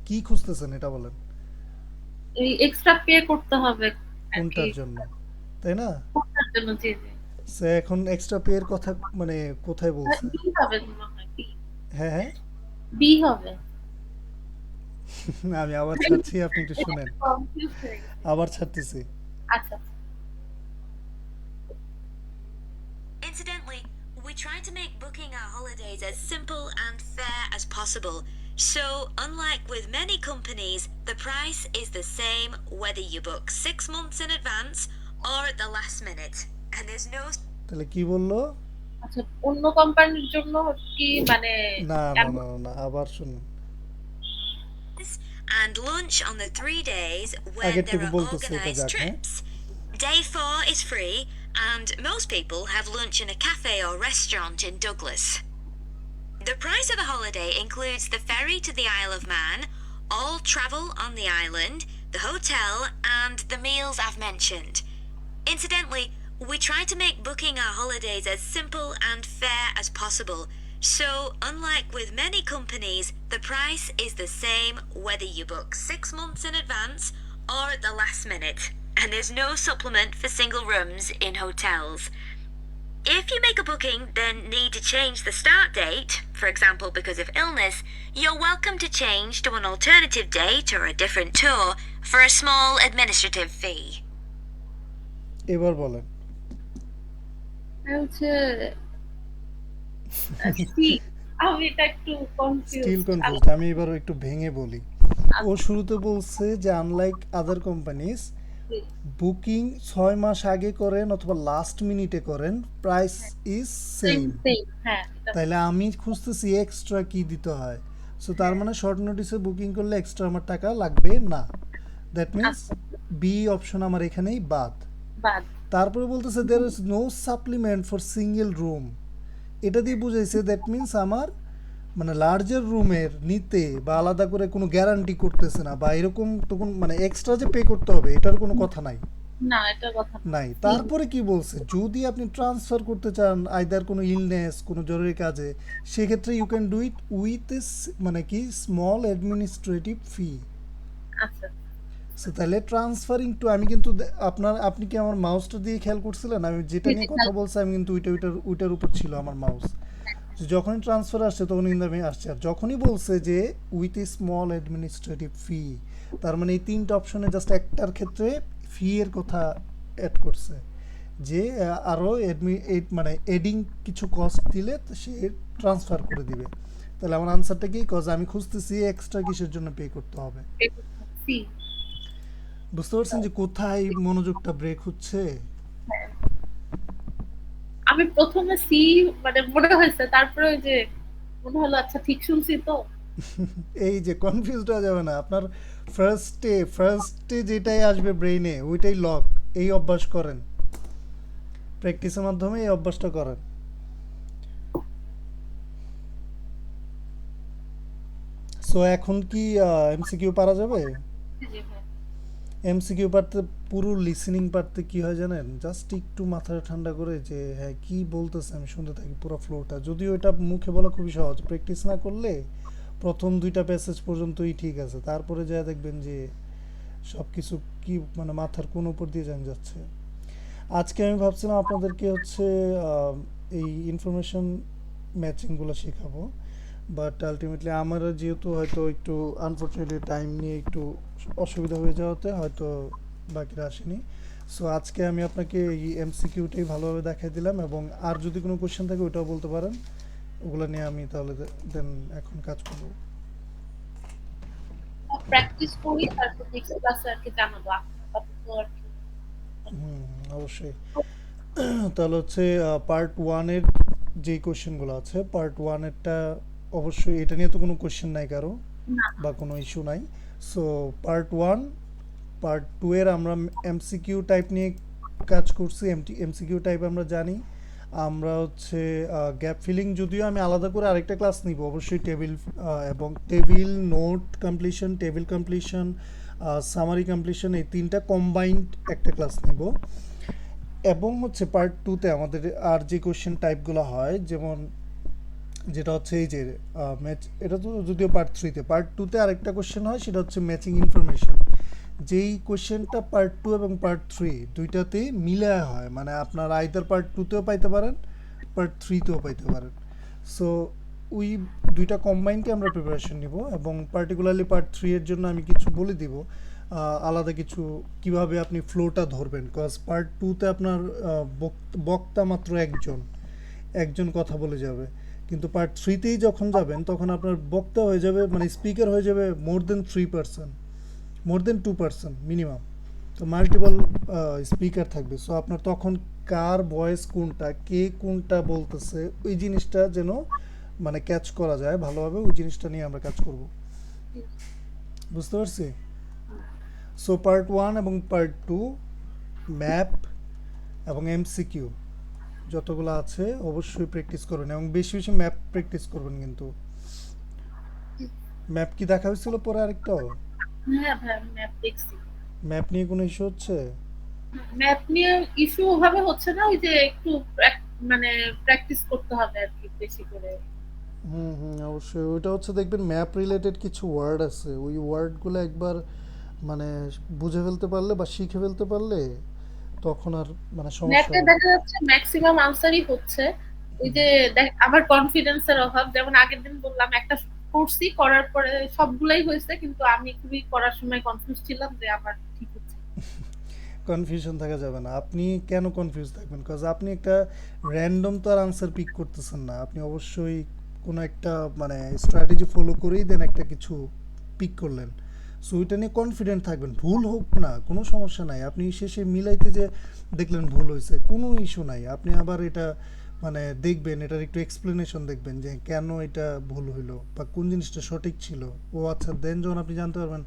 কি খুঁজতেছেন এটা বলেন। এই এক্সট্রা পে করতে হবে আর কি কোনটার জন্য? তাই না? কোনটার জন্য, জি জি। সে এখন এক্সট্রা পে এর কথা মানে কোথায় বলছে? বি হবে মনে হয়, বি হ্যাঁ, হ্যাঁ। বি হবে। আমি আবার ছাড়ছি, আপনি একটু শুনেন। কনফিউজ হয়ে গেছি। আবার ছাড়তেছি। আচ্ছা Incidentally, we try to make booking our holidays as simple and fair as possible. So, unlike with many companies, the price is the same whether you book 6 months in advance or at the last minute. And there's no তাহলে কি বললো? আচ্ছা, অন্য কোম্পানির জন্য কি মানে না না না না, আবার শুনুন। and lunch on the 3 days when আগের there টুকু are বলতেছে এটা organised যাক, হ্যাঁ? trips. Day 4 is free, and most people have lunch in a cafe or restaurant in Douglas. The price of the holiday includes the ferry to the Isle of Man, all travel on the island, the hotel, and the meals I've mentioned. Incidentally, we try to make booking our holidays as simple and fair as possible. So, unlike with many companies, the price is the same whether you book 6 months in advance or at the last minute, and there's no supplement for single rooms in hotels. If you make a booking, then need to change the start date, for example because of illness, you're welcome to change to an alternative date or a different tour for a small administrative fee. এবার বলেন। হচ্ছে সি। আমি এটা একটু কনফিউজ। Still confused. আমি এবার একটু ভেঙে বলি। ও শুরুতে বলছে যে আনলাইক আদার কোম্পানিজ, বুকিং 6 মাস আগে করেন অথবা লাস্ট মিনিটে করেন, প্রাইস ইজ সেম। হ্যাঁ, তাইলে আমি খুঁজতেছি এক্সট্রা কি দিতে হয়। সো তার মানে শর্ট নোটিসে বুকিং করলে এক্সট্রা আমার টাকা লাগবে না। দ্যাট মিনস বি অপশন আমার এখানেই বাদ। বাদ। তারপরে বলতেছে there is no supplement for single room. এটা দিয়ে বুঝাইছে দ্যাট মিনস আমার মানে লার্জার রুমের নিতে বা আলাদা করে কোনো গ্যারান্টি করতেছে না, বা এরকম তখন মানে এক্সট্রা যে পে করতে হবে এটার কোনো কথা নাই। না, এটা কথা নাই। তারপরে কি বলছে, যদি আপনি ট্রান্সফার করতে চান আইদার কোনো ইলনেস কোনো জরুরি কাজে, সেক্ষেত্রে you can do it with মানে কি স্মল অ্যাডমিনিস্ট্রেটিভ ফি। আচ্ছা সো তাহলে ট্রান্সফারিং টু, আমি কিন্তু আপনি কি আমার মাউসটা দিয়ে খেয়াল করছিলেন? আমি যেটা নিয়ে কথা বলছি আমি কিন্তু ওইটার উপর ছিল আমার মাউস। যখনই ট্রান্সফার আসছে তখন কিন্তু আমি আসছে, আর যখনই বলছে যে উইথ এ স্মল অ্যাডমিনিস্ট্রেটিভ ফি, তার মানে এই তিনটা অপশনে জাস্ট একটার ক্ষেত্রে ফি এর কথা অ্যাড করছে, যে আরও মানে এডিং কিছু কস্ট দিলে সে ট্রান্সফার করে দিবে। তাহলে আমার আনসারটা কি? কজ আমি খুঁজতেছি এক্সট্রা কিসের জন্য পে করতে হবে। সি। বুঝতে পারছেন যে কোথায় মনোযোগটা ব্রেক হচ্ছে? আমি প্রথমে সি মানে মনে হয়েছে, তারপরে ওই যে মনে হলো আচ্ছা ঠিক শুনছি তো। এই যে কনফিউজড হয়ে যাবে না, আপনার ফার্স্টে যেটাই আসবে ব্রেইনে ওইটাই লক। এই অভ্যাস করেন, প্র্যাকটিসের মাধ্যমে এই অভ্যাসটা করেন। সো এখন কি এমসিকিউ পারা যাবে? জি ভাই। এমসিকিউ পারতে পুরো লিসেনিং পারতে কি হয় জানেন, জাস্ট একটু মাথাটা ঠান্ডা করে যে হ্যাঁ কি বলতেছে আমি শুনতে থাকি পুরো ফ্লোটা। যদিও এটা মুখে বলা খুবই সহজ, প্র্যাকটিস না করলে প্রথম 2টা প্যাসেজ পর্যন্তই ঠিক আছে, তারপরে যা দেখবেন যে সব কিছু কি মানে মাথার কোন উপর দিয়ে যাচ্ছে। আজকে আমি ভাবছিলাম আপনাদেরকে হচ্ছে এই ইনফরমেশন ম্যাচিংগুলো শেখাবো। বাট আলটিমেটলি আমারও যেহেতু হয়তো একটু আনফর্চুনেটলি টাইম নিয়ে একটু অসুবিধা হয়ে যাওয়াতে হয়তো বাকিরা আসেনি। সো আজকে আমি আপনাকে এই এমসিকিউটাই ভালোভাবে দেখাই দিলাম, এবং আর যদি কোনো কোশ্চেন থাকে ওটাও বলতে পারেন, ওগুলো নিয়ে আমি তাহলে দেন এখন কাজ করবো। প্র্যাকটিস করি, তারপর নেক্সট ক্লাসে আর কি জানাবো। আপাতত আর কি অবশ্যই। তাহলে হচ্ছে পার্ট ওয়ানের যেই কোশ্চেনগুলো আছে, পার্ট ওয়ানেরটা অবশ্যই এটা নিয়ে তো কোনো কোশ্চেন নাই কারো না। বা কোনো ইস্যু নাই। So part one, part two এর আমরা এমসিকিউ টাইপ নিয়ে কাজ করছি। এমসিকিউ টাইপ আমরা জানি। আমরা হচ্ছে গ্যাপ ফিলিং, যদিও আমি আলাদা করে আরেকটা ক্লাস নিব অবশ্যই, টেবিল এবং table note completion, table completion, summary completion, এই তিনটা কম্বাইন্ড একটা ক্লাস নিব। এবং হচ্ছে পার্ট টুতে আমাদের আর যে কোশ্চেন টাইপগুলো হয়, যেমন যেটা হচ্ছে এই যে ম্যাচ, এটা তো যদিও পার্ট থ্রিতে, পার্ট টুতে আরেকটা কোশ্চেন হয়, সেটা হচ্ছে ম্যাচিং ইনফরমেশন। যেই কোশ্চেনটা পার্ট টু এবং পার্ট থ্রি দুইটাতেই মিলে হয়, মানে আপনার আইদার পার্ট টুতেও পাইতে পারেন, পার্ট থ্রিতেও পাইতে পারেন। সো ওই দুইটা কম্বাইনকে আমরা প্রিপারেশন নিব, এবং পার্টিকুলারলি পার্ট থ্রি এর জন্য আমি কিছু বলে দিব আলাদা কিছু, কিভাবে আপনি ফ্লোটা ধরবেন। কজ পার্ট টুতে আপনার বক্তা মাত্র একজন কথা বলে যাবে, কিন্তু পার্ট থ্রিতেই যখন যাবেন তখন আপনার বক্তা হয়ে যাবে, মানে স্পিকার হয়ে যাবে মোর দেন 3%, মোর দেন 2% মিনিমাম। তো মাল্টিপল স্পিকার থাকবে। সো আপনার তখন কার ভয়েস কোনটা, কে কোনটা বলতেছে, ওই জিনিসটা যেন মানে ক্যাচ করা যায় ভালোভাবে, ওই জিনিসটা নিয়ে আমরা কাজ করব। বুঝতে পারছি? সো পার্ট ওয়ান এবং পার্ট টু, ম্যাপ এবং এমসিকিউ যতগুলো আছে অবশ্যই প্র্যাকটিস করবেন, এবং বেশি বেশি ম্যাপ প্র্যাকটিস করবেন। কিন্তু ম্যাপ কি দেখা হয়েছিল পরে আরেকটাও? হ্যাঁ ভাই, আমি ম্যাপ দেখছি। ম্যাপ নিয়ে কোনো ইস্যু হচ্ছে? ম্যাপ নিয়ে ইস্যু ভাবে হচ্ছে না, ওই যে একটু মানে প্র্যাকটিস করতে হবে আর কি বেশি করে। অবশ্যই। ওইটা হচ্ছে দেখবেন ম্যাপ রিলেটেড কিছু ওয়ার্ড আছে, ওই ওয়ার্ডগুলো একবার মানে বুঝে ফেলতে পারলে বা শিখে ফেলতে পারলে তখন আর মানে সমস্যা ম্যাপে হবে না। দেখা যাচ্ছে ম্যাক্সিমাম আনসারই হচ্ছে। ওই যে আমার কনফিডেন্সের অভাব, যেমন আগের দিন বললাম একটা করছি, করার পরে সবগুলাই হয়েছে, কিন্তু আমি খুবই করার সময় কনফিউজ ছিলাম যে আমার ঠিক হচ্ছে। কনফিউশন থাকা যাবে না। আপনি কেন কনফিউজ থাকবেন? কজ আপনি একটা র্যান্ডম তো আর আনসার পিক করতেছেন না, আপনি অবশ্যই কোনো একটা মানে স্ট্র্যাটেজি ফলো করেই দেন একটা কিছু পিক করলেন। সো ওইটা নিয়ে কনফিডেন্ট থাকবেন, ভুল হোক না কোনো সমস্যা নাই। আপনি শেষে মিলাইতে যে দেখলেন ভুল হয়েছে, কোনো ইস্যু নাই। আপনি আবার এটা মানে দেখবেন, এটার একটু এক্সপ্লেনেশন দেখবেন যে কেন এটা ভুল হইলো বা কোন জিনিসটা সঠিক ছিল। ও আচ্ছা, দেন যখন আপনি জানতে পারবেন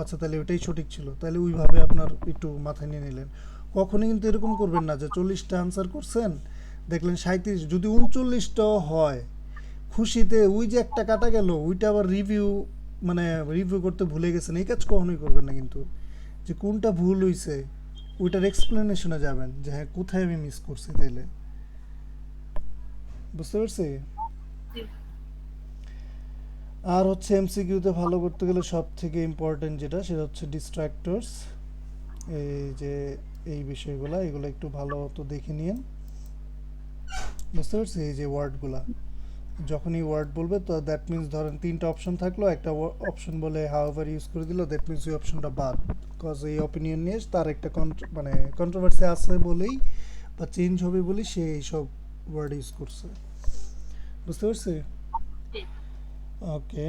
আচ্ছা তাহলে ওইটাই সঠিক ছিল, তাহলে ওইভাবে আপনার একটু মাথায় নিয়ে নিলেন। কখনোই কিন্তু এরকম করবেন না যে 40টা আনসার করছেন, দেখলেন 37, যদি 39টাও হয় খুশিতে ওই যে একটা কাটা গেল, ওইটা আবার মানে রিভিউ করতে ভুলে গেছেন, এই কাজ কখনোই করবেন না। কিন্তু যে কোনটা ভুল হয়েছে ওইটার এক্সপ্লেনেশনে যাবেন যে হ্যাঁ কোথায় আমি মিস করছি তাইলে। বুঝতে পারছি? আর হচ্ছে এমসিকিউতে ভালো করতে গেলে সব থেকে ইম্পর্টেন্ট যেটা, সেটা হচ্ছে ডিস্ট্রাক্টরস। এই যে এই বিষয়গুলো, এগুলো একটু ভালো মতো দেখে নিন। বুঝতে পারছি? এই যে ওয়ার্ডগুলা, যখনই ওয়ার্ড বলবে তো দ্যাট মিন্স, ধরেন তিনটা অপশন থাকলো, একটা অপশন বলে হাউএভার ইউজ করে দিল, দ্যাট মিন্স ওই অপশনটা বাদ। বিকজ এই অপিনিয়ন নিয়ে তার একটা মানে কন্ট্রোভার্সি আছে বলেই বা চেঞ্জ হবে বলেই সে এইসব ওয়ার্ড ইউজ করছে। বুঝতে পারছি? ওকে।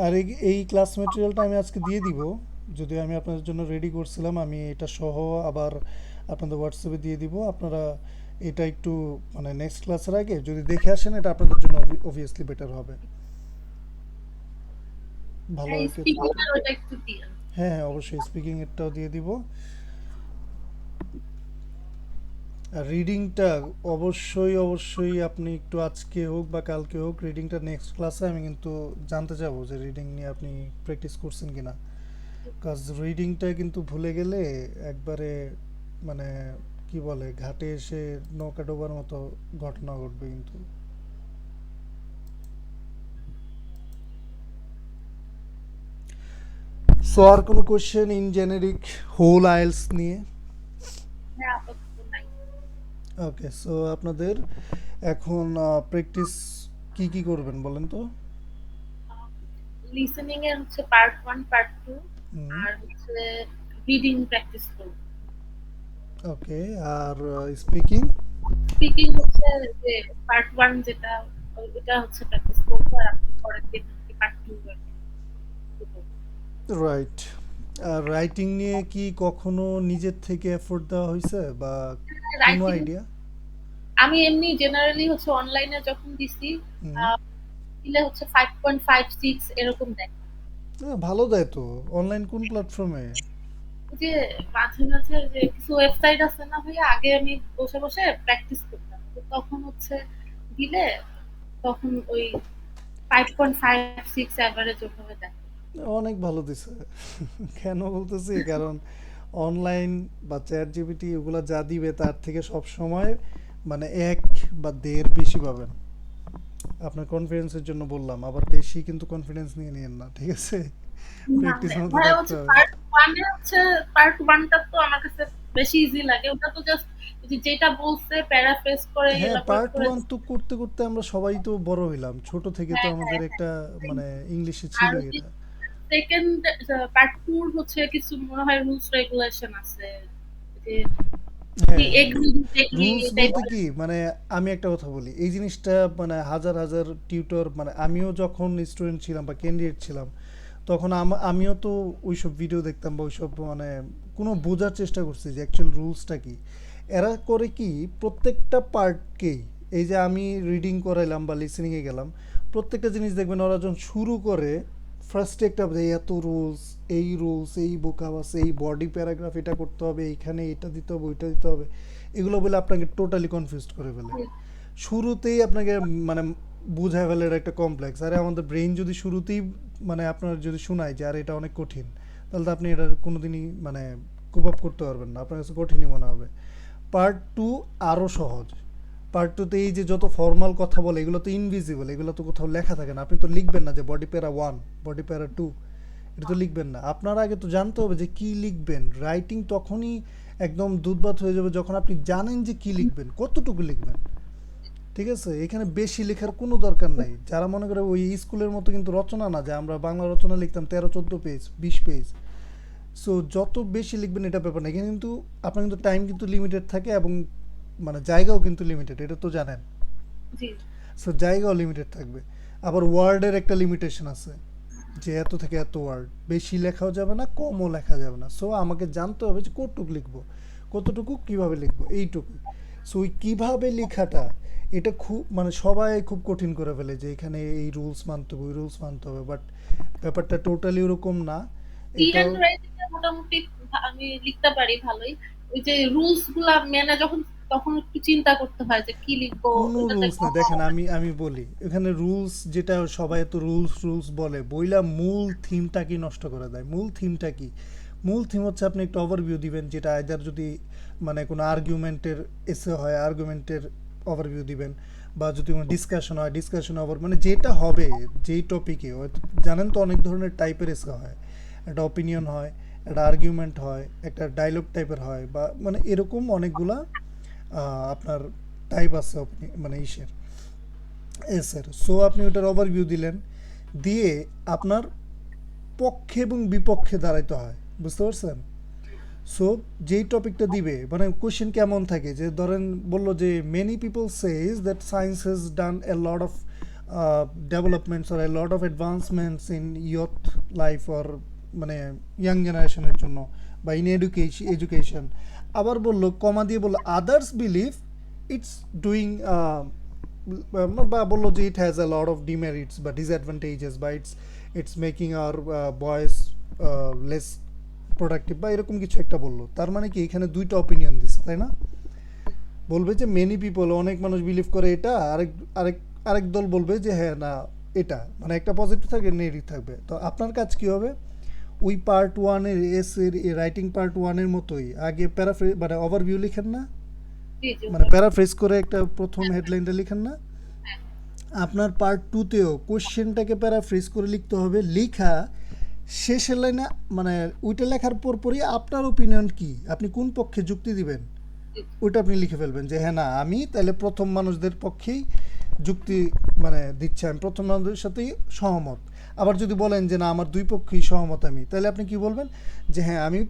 আর এই ক্লাস ম্যাটেরিয়ালটা আমি আজকে দিয়ে দিব, যদিও আমি আপনাদের জন্য রেডি করছিলাম, আমি এটা সহ আবার আপনাদের হোয়াটসঅ্যাপে দিয়ে দিব। আপনারা এটা একটু মানে নেক্সট ক্লাসের আগে যদি দেখে আসেন, এটা আপনাদের জন্য অবভিয়াসলি বেটার হবে। ভালো হ্যাঁ, একটু, স্পিকিং এর ওটা একটু দিন। হ্যাঁ হ্যাঁ অবশ্যই স্পিকিং এরটাও দিয়ে দিব। আর রিডিংটা অবশ্যই অবশ্যই আপনি একটু আজকে হোক বা কালকে হোক, রিডিংটা নেক্সট ক্লাসে আমি কিন্তু জানতে চাবো যে রিডিং নিয়ে আপনি প্র্যাকটিস করছেন কিনা। কাজ রিডিংটা কিন্তু ভুলে গেলে একবারে মানে কি বলে ঘাটে এসে নৌকা ডোবার মতো ঘটনা ঘটবে কিন্তু। সো আর কোনো question in generic whole IELTS নিয়ে? হ্যাঁ, আপাতত নাই। ওকে, সো আপনাদের এখন প্র্যাকটিস কি কি করবেন বলেন তো? লিসেনিং এর হচ্ছে পার্ট 1 পার্ট 2 হুম, আর হচ্ছে রিডিং প্র্যাকটিস করব। ওকে। আর স্পিকিং? স্পিকিং হচ্ছে যে পার্ট 1 যেটা ওটা হচ্ছে প্র্যাকটিস করব আর আপনি পরের দিন পার্ট 2 করব। রাইট। আর রাইটিং নিয়ে কি কখনো নিজের থেকে এফোর্ট দেওয়া হয়েছে বা কোনো রাইটিং আইডিয়া? আমি এমনি জেনারেলি হচ্ছে অনলাইনে যখন দিছি হুম, দিলে হচ্ছে 5.5 6 এরকম দেয়। ভালো দেয় তো। অনলাইন কোন প্ল্যাটফর্মে? ওই যে মাঝে মাঝে যে কিছু ওয়েবসাইট আছে না ভাইয়া, আগে আমি বসে বসে প্র্যাকটিস করতাম, তো তখন হচ্ছে দিলে তখন ওই 5.5 6 অ্যাভারেজ ওভাবে দেয়। অনেক ভালো দিছে। কেন বলতেছি, কারণ অনলাইন বা চ্যাট জিপিটি ওগুলা যা দিবে তার থেকে সব সময় মানে ১ বা ১.৫ বেশি পাবেন। আপনার কনফিডেন্সের জন্য বললাম, আবার বেশি কিন্তু কনফিডেন্স নিয়ে নিয়েন না, ঠিক আছে? না প্র্যাকটিসের মধ্যে ভাইয়া থাকতে হচ্ছে হবে। পার্ট ওয়ানে হচ্ছে পার্ট ওয়ানটা তো আমার কাছে বেশি ইজি লাগে, ওটা তো জাস্ট যেটা বলছে প্যারাফ্রেজ করে হ্যাঁ, এলাবোরেট পার্ট করে। 1 তো করতে করতে আমরা সবাই তো বড় হইলাম, ছোট থেকে তো হ্যাঁ আমাদের হ্যাঁ একটা হ্যাঁ। মানে ইংলিশে আর ছিলই এটা। সেকেন্ড পার্ট টু হচ্ছে কিছু মনে হয় রুলস রেগুলেশন আছে, যে কি হ্যাঁ, হ্যাঁ, এগ্রি ডিসএগ্রি রুলস এই বলতে টাইপের। কি মানে আমি একটা কথা বলি, এই জিনিসটা মানে হাজার হাজার টিউটর, মানে আমিও যখন স্টুডেন্ট ছিলাম বা ক্যান্ডিডেট ছিলাম তখন আমিও তো ওইসব ভিডিও দেখতাম বা ওইসব মানে কোনো বোঝার চেষ্টা করছি যে অ্যাকচুয়াল রুলসটা কি। এরা করে কি প্রত্যেকটা পার্টকেই, এই যে আমি রিডিং করাইলাম বা লিসেনিংয়ে গেলাম, প্রত্যেকটা জিনিস দেখবেন ওরা যখন শুরু করে ফার্স্টে একটা যে এত রুলস, এই রুলস, এই ভোকাবুলারি আছে, এই বডি প্যারাগ্রাফ এটা করতে হবে, এইখানে এটা দিতে হবে, ওইটা দিতে হবে, এগুলো বলে আপনাকে টোটালি কনফিউজড করে ফেলে শুরুতেই আপনাকে, মানে বুঝায় ফেলে এটা একটা কমপ্লেক্স। আরে আমাদের ব্রেন যদি শুরুতেই মানে আপনার যদি শোনায় যে আর এটা অনেক কঠিন, তাহলে তো আপনি এটা কোনোদিনই মানে কোপ আপ করতে পারবেন না, আপনার কাছে কঠিনই মনে হবে। পার্ট 2 আরও সহজ। পার্ট 2 তে এই যে যত ফর্মাল কথা বলে এগুলো তো ইনভিজিবল, এগুলো তো কোথাও লেখা থাকে না, আপনি তো লিখবেন না যে বডি প্যারা 1, বডি প্যারা 2, এটা তো লিখবেন না। আপনার আগে তো জানতে হবে যে কি লিখবেন। রাইটিং তখনই একদম দুধভাত হয়ে যাবে যখন আপনি জানেন যে কি লিখবেন, কতটুকু লিখবেন, ঠিক আছে? এখানে বেশি লেখার কোনো দরকার নাই। যারা মনে করে ওই স্কুলের মতো কিন্তু রচনা না, যে আমরা বাংলা রচনা লিখতাম 13 14 পেজ 20 পেজ, সো যত বেশি লিখবেন এটা ব্যাপার না। এখানে কিন্তু আপনার কিন্তু টাইম কিন্তু লিমিটেড থাকে এবং মানে জায়গাও কিন্তু লিমিটেড, এটা তো জানেন। জি সো জায়গাও লিমিটেড থাকবে। আবার ওয়ার্ডের একটা লিমিটেশন আছে, যে এত থেকে এত ওয়ার্ড, বেশি লেখাও যাবে না, কমও লেখা যাবে না। সো আমাকে জানতে হবে যে কতটুকু লিখবো, কতটুকু কিভাবে লিখবো, এইটুকুই। সো ওই কীভাবে লেখাটা, এটা খুব মানে সবাই খুব কঠিন করে ফেলে যে এখানে এই রুলস মানতে হবে, ওই রুলস মানতে হবে, বাট ব্যাপারটা টোটালি ওরকম না। রিড এটাও এন্ড রাইটিং এ মোটামুটি আমি লিখতে পারি ভালোই। ওই যে রুলস গুলা মেনে যখন তখন একটু চিন্তা করতে হয় যে কি লিখবো কোনো ওটাতে। রুলস নেই। দেখেন আমি বলি, এখানে রুলস যেটা সবাই এত রুলস রুলস বলে বইলা মূল থিমটা কি নষ্ট করে দেয়। মূল থিমটা কি? মূল থিম হচ্ছে আপনি একটা ওভারভিউ দিবেন, যেটা আইদার যদি মানে কোনো আর্গুমেন্টের এসে হয় আর্গুমেন্টের ওভারভিউ দিবেন, বা যদি কোনো ডিসকাশন হয় ডিসকাশন ওভার, মানে যেটা হবে যেই টপিকে, হয়তো জানেন তো অনেক ধরনের টাইপের এসে হয়, একটা অপিনিয়ন হয়, একটা আর্গুমেন্ট হয়, একটা ডায়লগ টাইপের হয়, বা মানে এরকম অনেকগুলা আপনার টাইপ আছে মানে ইসের এসের। সো আপনি ওটার ওভারভিউ দিলেন, দিয়ে আপনার পক্ষে এবং বিপক্ষে দাঁড়াইতে হয়, বুঝতে পারছেন? সো যেই টপিকটা দিবে মানে কোশ্চেন কেমন থাকে, যে ধরেন বললো যে many people says that science has done A lot of developments or a lot of অ্যাডভান্সমেন্টস in youth life, or মানে ইয়াং জেনারেশনের জন্য, বা ইন এডুকেশন। আবার বললো কমা দিয়ে বললো আদার্স বিলিভ ইটস ডুইং, বা বললো যে it has a lot of demerits বা ডিসঅ্যাডভান্টেজেস, বা ইটস মেকিং আওয়ার বয়েস লেস প্রোডাক্টিভ, বা এরকম কিছু একটা বললো। তার মানে কি এখানে দুইটা অপিনিয়ন দিচ্ছে, তাই না? বলবে যে মেনি পিপল, অনেক মানুষ বিলিভ করে এটা, আরেক আরেক আরেক দল বলবে যে হ্যাঁ না এটা, মানে একটা পজিটিভ থাকবে নেগেটিভ থাকবে। তো আপনার কাজ কি হবে, ওই পার্ট ওয়ানের এর রাইটিং পার্ট ওয়ানের মতোই আগে প্যারাফ্রেজ মানে ওভারভিউ লিখেন না, জি জি মানে প্যারাফ্রেজ করে একটা প্রথম হেডলাইনটা লিখেন না, আপনার পার্ট টুতেও কোশ্চেনটাকে প্যারাফ্রেজ করে লিখতে হবে। লিখা শেষের লাইনে মানে ওইটা লেখার পরপরই আপনার ওপিনিয়ন কি, আপনি কোন পক্ষে যুক্তি দিবেন, ওইটা আপনি লিখে ফেলবেন যে হ্যাঁ না আমি তাহলে প্রথম মানুষদের পক্ষেই যুক্তি মানে দিচ্ছে, আমি প্রথম দ্বন্দ্বের সাথেই সহমত। আবার যদি বলেন যে না আমার দুই পক্ষই সহমত আমি, তাহলে আপনি কি বলবেন যে হ্যাঁ আমি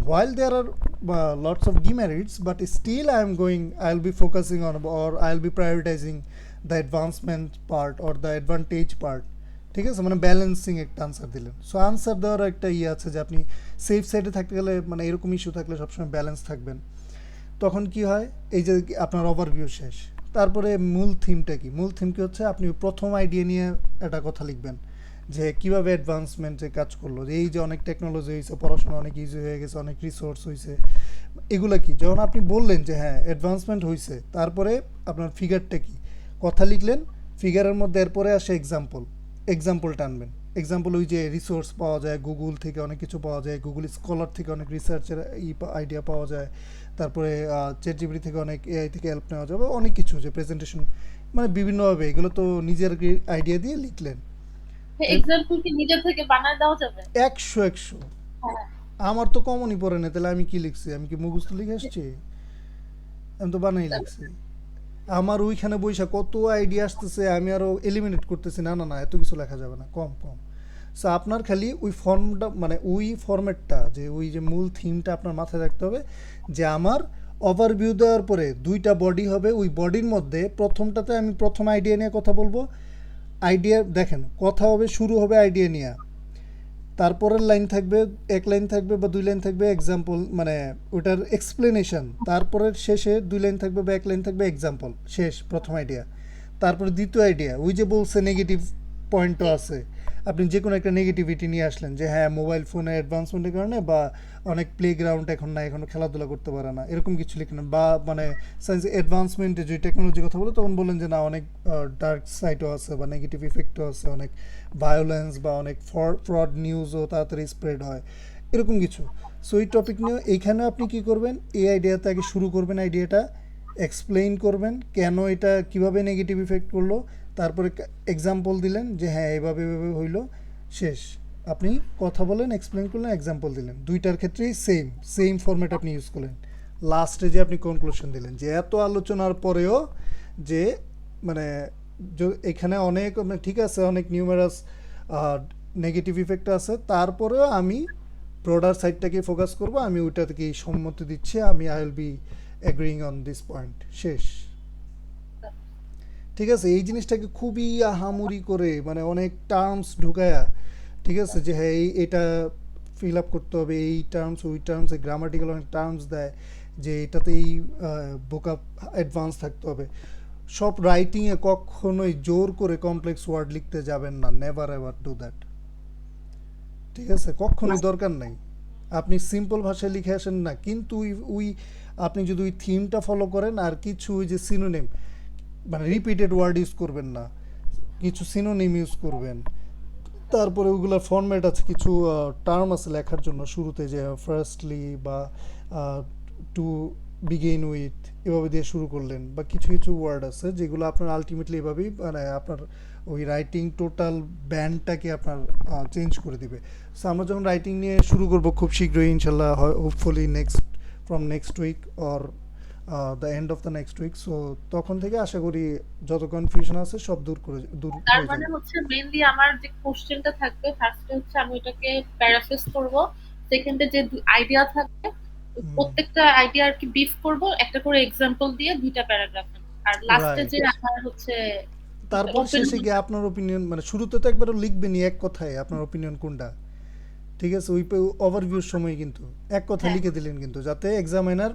while there are lots of demerits, but still I'll be focusing on, or I'll be prioritizing the advancement part or the advantage part। ঠিক আছে, মানে ব্যালেন্সিং একটা আনসার দিলেন। সো আনসার দেওয়ার একটা ইয়ে আছে যে আপনি সেফ সাইডে থাকতে গেলে, মানে এরকম ইস্যু থাকলে সবসময় ব্যালেন্স থাকবেন। তখন কি হয়, এই যে আপনার ওভারভিউ শেষ, তারপরে মূল থিমটা কি? মূল থিম কি হচ্ছে, আপনি প্রথম আইডিয়া নিয়ে একটা কথা লিখবেন যে কীভাবে অ্যাডভান্সমেন্টে কাজ করলো, যে এই যে অনেক টেকনোলজি হয়েছে, পড়াশোনা অনেক ইজি হয়ে গেছে, অনেক রিসোর্স হয়েছে, এগুলো কি? যখন আপনি বললেন যে হ্যাঁ অ্যাডভান্সমেন্ট হয়েছে, তারপরে আপনার ফিগারটা কি? কথা লিখলেন, ফিগারের মধ্যে এরপরে আসে এক্সাম্পল টানবেন। এক্সাম্পল ওই যে রিসোর্স পাওয়া যায়, গুগল থেকে অনেক কিছু পাওয়া যায়, গুগল স্কলার থেকে অনেক রিসার্চের আইডিয়া পাওয়া যায়, তারপরে চ্যাটজিপিটি থেকে অনেক এআই থেকে হেল্প নেওয়া যাবে, অনেক কিছু যে প্রেজেন্টেশন, মানে বিভিন্নভাবে এগুলো তো নিজের আইডিয়া দিয়ে লিখলেন। এক্সাম্পল কি নিজে থেকে বানায় দেওয়া যাবে? 100 হ্যাঁ। আমার তো কমনই পড়ে না, তাহলে আমি কি লিখছি? আমি কি মুখস্থ লিখে আসছি? আমি তো বানাই লিখছি। আমার ওইখানে বইসা কত আইডিয়া আসতেছে, আমি আরও এলিমিনেট করতেছি। না না না, এত কিছু লেখা যাবে না, কম কম। সো আপনার খালি ওই ফর্মটা, মানে ওই ফরম্যাটটা, যে ওই যে মূল থিমটা আপনার মাথায় রাখতে হবে, যে আমার ওভারভিউ দেওয়ার পরে দুইটা বডি হবে, ওই বডির মধ্যে প্রথমটাতে আমি প্রথম আইডিয়া নিয়ে কথা বলবো। আইডিয়া দেখেন, কথা হবে, শুরু হবে আইডিয়া নিয়ে, তারপরের লাইন থাকবে, এক লাইন থাকবে বা দুই লাইন থাকবে এক্সাম্পল, মানে ওটার এক্সপ্লেনেশন, তারপরের শেষে দুই লাইন থাকবে বা এক লাইন থাকবে এক্সাম্পল, শেষ প্রথম আইডিয়া। তারপরে দ্বিতীয় আইডিয়া, ওই যে বলছে নেগেটিভ পয়েন্টও আছে, আপনি যে কোনো একটা নেগেটিভিটি নিয়ে আসলেন যে হ্যাঁ মোবাইল ফোনের অ্যাডভান্সমেন্টের কারণে বা অনেক প্লেগ্রাউন্ড এখন না, এখন খেলাধুলা করতে পারে না, এরকম কিছু লিখলেন। বা মানে সায়েন্স অ্যাডভান্সমেন্টে যে টেকনোলজির কথা বলে, তখন বললেন যে না অনেক ডার্ক সাইডও আছে বা নেগেটিভ ইফেক্টও আছে, অনেক ভায়োলেন্স বা অনেক ফ্রড নিউজও তাড়াতাড়ি স্প্রেড হয়, এরকম কিছু। সো এই টপিক নিয়ে এইখানে আপনি কি করবেন, এই আইডিয়াতে আগে শুরু করবেন, আইডিয়াটা এক্সপ্লেইন করবেন কেন এটা কিভাবে নেগেটিভ ইফেক্ট করলো, তারপরে এক্সাম্পল দিলেন যে হ্যাঁ এভাবে এভাবে হইলো, শেষ। আপনি কথা বলেন, এক্সপ্লেন করলেন, এক্সাম্পল দিলেন, দুইটার ক্ষেত্রেই সেম ফরম্যাট আপনি ইউজ করলেন। লাস্টে যে আপনি কনক্লুশন দিলেন, যে এত আলোচনার পরেও যে মানে এখানে অনেক, ঠিক আছে অনেক নিউমেরাস নেগেটিভ ইফেক্ট আছে, তারপরেও আমি ব্রডার সাইডটাকে ফোকাস করব, আমি ওইটা থেকেই সম্মতি দিচ্ছি, আমি I will be agreeing on this point, শেষ। ঠিক আছে, এই জিনিসটাকে খুবই আহামরি করে, মানে অনেক টার্মস ঢুকায়া, ঠিক আছে, যে হ্যাঁ এটা ফিল আপ করতে হবে, এই টার্মস ওই টার্মস, গ্রামাটিক্যাল অনেক টার্মস দেয়, যে এটাতেই ভোকাব অ্যাডভান্স থাকতে হবে। সব রাইটিংয়ে কখনোই জোর করে কমপ্লেক্স ওয়ার্ড লিখতে যাবেন না, নেভার এভার ডু দ্যাট। ঠিক আছে, কখনোই দরকার নাই। আপনি সিম্পল ভাষায় লিখে আসেন না, কিন্তু ওই আপনি যদি ওই থিমটা ফলো করেন, আর কিছু ওই যে সিনোনিম, মানে রিপিটেড ওয়ার্ড ইউজ করবেন না, কিছু সিনোনিম ইউজ করবেন। তারপরে ওইগুলোর ফরম্যাট আছে, কিছু টার্ম আছে লেখার জন্য শুরুতে, যে ফার্স্টলি বা টু বিগিন উইথ, এভাবে দিয়ে শুরু করলেন, বা কিছু কিছু ওয়ার্ড আছে যেগুলো আপনার আলটিমেটলি এভাবেই মানে আপনার ওই রাইটিং টোটাল ব্যান্ডটাকে আপনার চেঞ্জ করে দিবে। সো আমরা যখন রাইটিং নিয়ে শুরু করব খুব শীঘ্রই ইনশাল্লাহ, hopefully from next week or the end of the next week. So তখন থেকে আশা করি যত কনফিউশন আছে সব দূর তার হয়ে মানে যাবে। হচ্ছে মেইনলি আমার যে কোশ্চেনটা থাকবে, ফার্স্টে হচ্ছে আমি ওটাকে প্যারাফ্রেজ করব, সেকেন্ডে যে আইডিয়া থাকবে প্রত্যেকটা আইডিয়া আর কি ব্রিফ করব একটা করে এক্সাম্পল দিয়ে দুইটা প্যারাগ্রাফ, আর লাস্টে যে রাইট, আমার হচ্ছে তারপর শেষে গিয়ে আপনার ওপিনিয়ন, মানে শুরুতে তো একবারও লিখবেনই এক কথায় আপনার ওপিনিয়ন কোনটা, ঠিক আছে, ওই ওভারভিউর সময় কিন্তু এক কথা হ্যাঁ, লিখে দিলেন, কিন্তু যাতে এক্সামিনার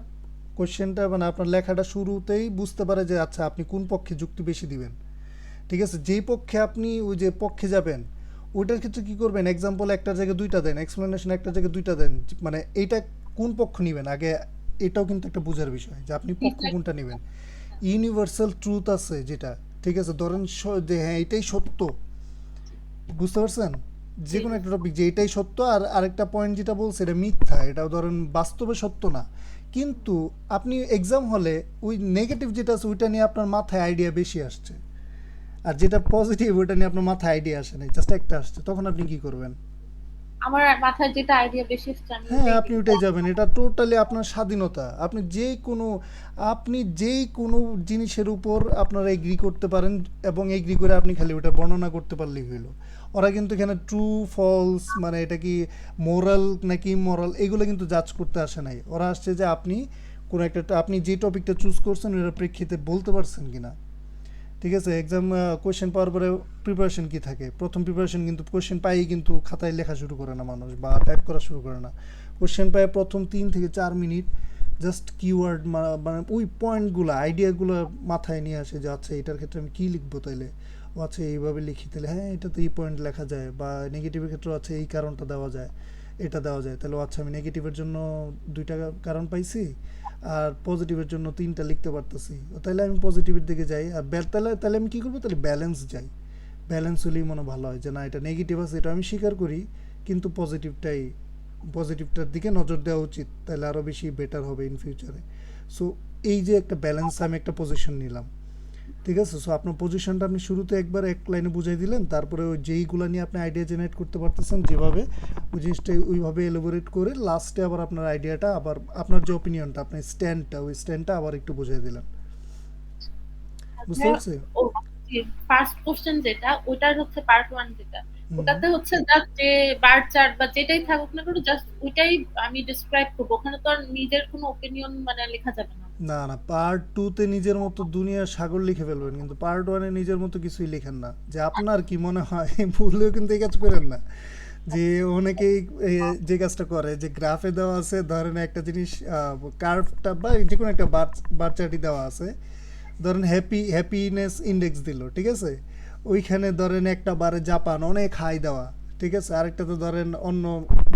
কোশ্চেনটা মানে আপনার লেখাটা শুরুতেই বুঝতে পারে যে আচ্ছা আপনি কোন পক্ষে যুক্তি বেশি দিবেন। ঠিক আছে, যেই পক্ষে আপনি ওই যে পক্ষে যাবেন, ওইটার ক্ষেত্রে কী করবেন, এক্সাম্পল একটা জায়গায় দুইটা দেন, এক্সপ্লেনেশন একটা জায়গায় দুইটা দেন, মানে এইটা কোন পক্ষ নেবেন আগে, এটাও কিন্তু একটা বোঝার বিষয় যে আপনি পক্ষ কোনটা নেবেন। ইউনিভার্সাল ট্রুথ আছে যেটা, ঠিক আছে, ধরেন যে হ্যাঁ এটাই সত্য, বুঝতে পারছেন, যে কোনো একটা টপিক যে এটাই সত্য, আর আরেকটা পয়েন্ট যেটা বলছে এটা মিথ্যা, এটাও ধরেন বাস্তবে সত্য না, কিন্তু আপনি এক্সাম হলে ওই নেগেটিভ যেটা আছে ওইটা নিয়ে আপনার মাথায় আইডিয়া বেশি আসছে, আর যেটা পজিটিভ ওইটা নিয়ে আপনার মাথায় আইডিয়া আসে নাই, জাস্ট একটা আসছে, তখন আপনি কি করবেন? আমার মাথায় যেটা আইডিয়া বেশি এসছে আমি হ্যাঁ, ওটাই আপনি লিখবো। ওইটাই যাবেন। এটা টোটালি আপনার স্বাধীনতা। আপনি যেই কোনো জিনিসের উপর আপনারা এগ্রি করতে পারেন এবং এগ্রি করে আপনি খালি ওটা বর্ণনা করতে পারলেই হইলো। ওরা কিন্তু এখানে ট্রু, ফলস মানে এটা কি মোরাল নাকি ইমোরাল এগুলো কিন্তু জাজ করতে আসে নাই। ওরা আসছে যে আপনি যে টপিকটা চুজ করছেন ওটার প্রেক্ষিতে বলতে পারছেন কিনা। ঠিক আছে, এক্সাম কোয়েশ্চেন পাওয়ার পরে প্রিপারেশন কি থাকে, প্রথম প্রিপারেশন কিন্তু কোয়েশ্চেন পাইই কিন্তু খাতায় লেখা শুরু করে না মানুষ বা টাইপ করা শুরু করে না। কোয়েশ্চেন পায় প্রথম 3 থেকে 4 মিনিট জাস্ট কিওয়ার্ড মানে ওই পয়েন্টগুলো আইডিয়াগুলো মাথায় নিয়ে আসে যে আচ্ছা এটার ক্ষেত্রে আমি কী লিখবো তাইলে, ও আচ্ছা এইভাবে লিখি তাহলে হ্যাঁ এটা তো এই পয়েন্ট লেখা যায়, বা নেগেটিভের ক্ষেত্রে আছে এই কারণটা দেওয়া যায়, এটা দেওয়া যায়, তাহলে ও আচ্ছা আমি নেগেটিভের জন্য 2টা কারণ পাইছি আর পজিটিভের জন্য 3টা লিখতে পারতেছি, ও তাহলে আমি পজিটিভের দিকে যাই। আর তাহলে তাহলে আমি কী করবো, তাহলে ব্যালেন্স যাই। ব্যালেন্স হলেই মনে ভালো হয় যে না এটা নেগেটিভ আছে এটা আমি স্বীকার করি, কিন্তু পজিটিভটার দিকে নজর দেওয়া উচিত, তাহলে আরও বেশি বেটার হবে ইন ফিউচারে। সো এই যে একটা ব্যালেন্স আমি একটা পজিশন নিলাম, ঠিক আছে। সো আপনার পজিশনটা আপনি শুরুতে একবার এক লাইনে বুঝাই দিলেন, তারপরে ওই যেইগুলো নিয়ে আপনি আইডিয়া জেনারেট করতে পারতেছেন যেভাবে, ওই জিনিসটা ওইভাবে এলোবোরেট করে লাস্টে আবার আপনার আইডিয়াটা আবার আপনার যে ওপিনিয়নটা আপনার ওই স্ট্যান্ডটা আবার একটু বুঝিয়ে দিলেন। বুঝতে পারছি? ও ফার্স্ট কোশ্চেন যেটা ওটার হচ্ছে পার্ট 1 যেটা হুম। ওটাতে হচ্ছে জাস্ট যে বার চার্ট বা যেটাই থাকুক না কেন জাস্ট ওইটাই আমি ডিসক্রাইব করবো, ওখানে তো আর নিজের কোনো ওপিনিয়ন মানে লেখা যাবে না। না না, পার্ট টুতে নিজের মতো দুনিয়ার সাগর লিখে ফেলবেন, কিন্তু পার্ট ওয়ানে নিজের মতো কিছুই লেখেন না, যে আপনার কি মনে হয় ভুলেও কিন্তু এই কাজ করেন না। যে অনেকেই যে কাজটা করে যে গ্রাফে দেওয়া আছে ধরেন একটা জিনিস, কার্ভটা বা যে কোনো একটা বার চার্টই দেওয়া আছে, ধরেন হ্যাপিনেস ইন্ডেক্স দিল, ঠিক আছে, ওইখানে ধরেন একটা বারে জাপান অনেক হাই দেওয়া, ঠিক আছে, আরেকটাতে ধরেন অন্য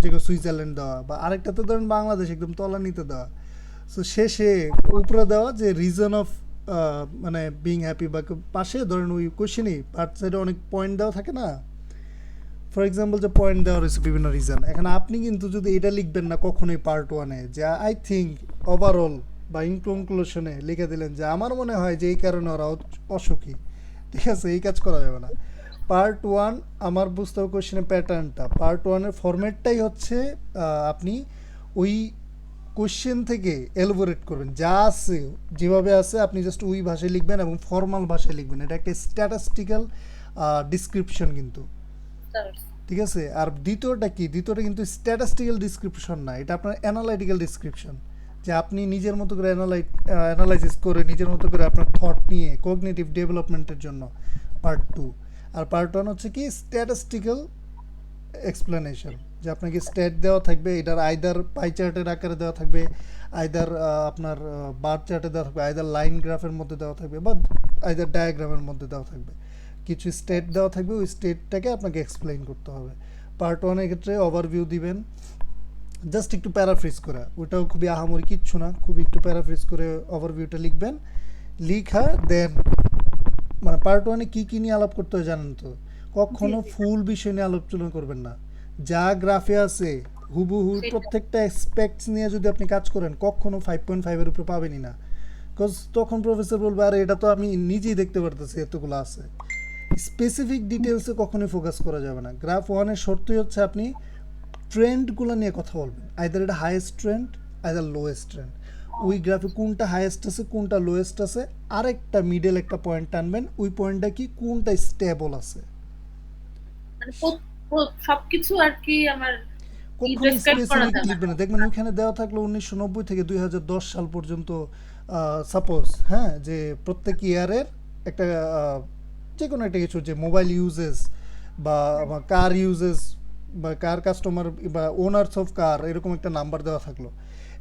যে কোনো সুইজারল্যান্ড দেওয়া, বা আরেকটাতে ধরেন বাংলাদেশ একদম তলানিতে দেওয়া। সো শেষে উপরে দেওয়া যে রিজন অফ মানে বিং হ্যাপি, বা পাশে ধরেন ওই কোশ্চেনই পার্ট সাইডে অনেক পয়েন্ট দেওয়া থাকে না, ফর এক্সাম্পল যে পয়েন্ট দেওয়া রয়েছে বিভিন্ন রিজন, এখানে আপনি কিন্তু যদি এটা লিখবেন না কখনোই পার্ট ওয়ানে যে আই থিঙ্ক ওভারঅল বা ইন কনক্লুশনে লিখে দিলেন যে আমার মনে হয় যে এই কারণে ওরা অসুখী, ঠিক আছে, এই কাজ করা যাবে না। পার্ট ওয়ান আমার বুঝতে হবে কোশ্চেনের প্যাটার্নটা, পার্ট ওয়ানের ফরম্যাটটাই হচ্ছে আপনি ওই কোশ্চেন থেকে এলবোরেট করবেন যা আছে যেভাবে আছে আপনি জাস্ট ওই ভাষায় লিখবেন এবং ফর্মাল ভাষায় লিখবেন, এটা একটা স্ট্যাটিস্টিক্যাল ডিসক্রিপশন কিন্তু, ঠিক আছে। আর দ্বিতীয়টা কিন্তু স্ট্যাটিস্টিক্যাল ডিসক্রিপশন না, এটা আপনার অ্যানালাইটিক্যাল ডিসক্রিপশন, যে আপনি নিজের মতো করে অ্যানালাইসিস করে নিজের মতো করে আপনার থট নিয়ে কগনিটিভ ডেভেলপমেন্টের জন্য পার্ট টু। আর পার্ট ওয়ান হচ্ছে কি স্ট্যাটিস্টিক্যাল এক্সপ্লেনেশন, যে আপনাকে স্ট্যাট দেওয়া থাকবে, এটার আইদার পাই চার্টের আকারে দেওয়া থাকবে, আইদার আপনার বার চার্টে দেওয়া থাকবে, আইদার লাইন গ্রাফের মধ্যে দেওয়া থাকবে, বা আইদার ডায়াগ্রামের মধ্যে দেওয়া থাকবে, কিছু স্টেট দেওয়া থাকবে, ওই স্টেটটাকে আপনাকে এক্সপ্লেইন করতে হবে। পার্ট ওয়ানের ক্ষেত্রে ওভারভিউ দিবেন জাস্ট একটু প্যারাফ্রিজ করে, ওটাও খুবই আহামরি কিচ্ছু না, খুবই একটু প্যারাফ্রিজ করে ওভারভিউটা লিখবেন, লিখা দেন মানে পার্ট ওয়ানে কী কী নিয়ে আলাপ করতে হয় জানেন তো, কখনো ফুল বিষয় নিয়ে আলোচনা করবেন না, যা গ্রাফে আছে হুবহু প্রত্যেকটা এক্সপেক্টস নিয়ে যদি আপনি কাজ করেন কখনো 5.5-এর উপরে পাবেনই না, বিকজ তখন প্রফেসর বলবে আরে এটা তো আমি নিজেই দেখতে পারতেছি এতগুলো আছে। স্পেসিফিক ডিটেলসে কখনোই ফোকাস করা যাবে না। গ্রাফ ওয়ানের শর্তই হচ্ছে আপনি ট্রেন্ডগুলো নিয়ে কথা বলবেন, আইদার এটা highest trend either lowest trend, ওই গ্রাফে কোনটা হাইয়েস্ট আছে কোনটা লোয়েস্ট আছে, আরেকটা মিডল একটা পয়েন্ট টানবেন, ওই পয়েন্টটা কি কোনটা স্টেবল আছে। মানে সবকিছু আর কি আমার কখনো ডেসক্রাইব করা স্পেসিফিক যাবে লিখবে না। না, দেখবেন ওইখানে দেওয়া থাকলো 1990 থেকে 2010 সাল পর্যন্ত, সাপোজ হ্যাঁ যে প্রত্যেক ইয়ারের একটা যে কোনো একটা কিছু, যে মোবাইল ইউজেস বা কার ইউজেস বা কার কাস্টমার বা ওনার্স অফ কার, এরকম একটা নাম্বার দেওয়া থাকলো।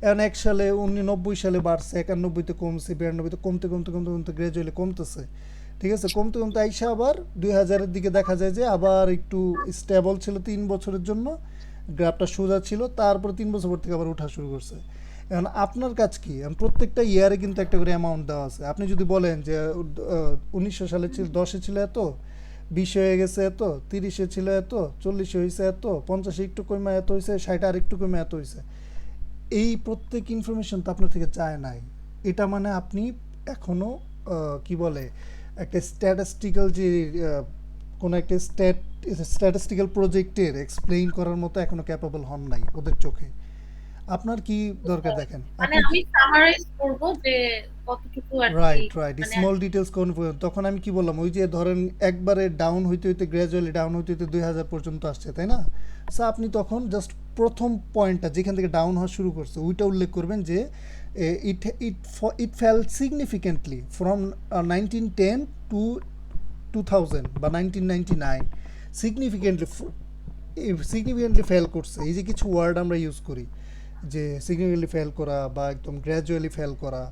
এখন 1 সালে 90 সালে বাড়ছে, 91-তে কমছে, 92-তে কমতে কমতে কমতে কমতে গ্র্যাজুয়ালি কমতেছে, ঠিক আছে, কমতে কমতে আইসা আবার 2000-এর দিকে দেখা যায় যে আবার একটু স্টেবল ছিল 3 বছরের জন্য, গ্রাফটা সোজা ছিল, তারপর 3 বছর পর থেকে আবার ওঠা শুরু করছে। এখন আপনার কাজ কি, এখন প্রত্যেকটা ইয়ারে কিন্তু একটা করে অ্যামাউন্ট দেওয়া আছে, আপনি যদি বলেন যে 1900 সালে ছিল 10-এ ছিল এত, 20 হয়ে গেছে এত, 30-এ ছিল এত, 40-এ হয়েছে এত, 50-এ একটু কমে এত হয়েছে, 60-এ আর একটু কমে এত হয়েছে, এই প্রত্যেক ইনফরমেশন তো আপনার থেকে চায় নাই। এটা মানে আপনি এখনও কি বলে একটা স্ট্যাটিস্টিক্যাল যে কোনো একটা স্ট্যাট স্ট্যাটিস্টিক্যাল প্রজেক্টের এক্সপ্লেইন করার মতো এখনো ক্যাপাবল হন নাই ওদের চোখে। আপনার কি দরকার দেখেন, মানে আপনি আমি সামারাইজ করব যে কতটুকু আর কি রাইট রাইট মানে স্মল ডিটেলস কোন তখন আমি কি বললাম ওই যে ধরেন একবারে ডাউন হইতে হইতে গ্র্যাজুয়ালি ডাউন হইতে হইতে 2000 পর্যন্ত আসছে তাই না? সো আপনি তখন জাস্ট প্রথম পয়েন্টটা যেখান থেকে ডাউন হওয়া শুরু করছে ওইটা উল্লেখ করবেন যে ইট ইট ইট ফেল সিগনিফিকেন্টলি ফ্রম 1910 টু 2000 বা 1999 সিগনিফিকেন্টলি সিগনিফিকেন্টলি ফেল করছে। এই যে কিছু ওয়ার্ড আমরা ইউজ করি যে সিগনিফিকেন্টলি ফেল করা বা একদম গ্র্যাজুয়ালি ফেল করা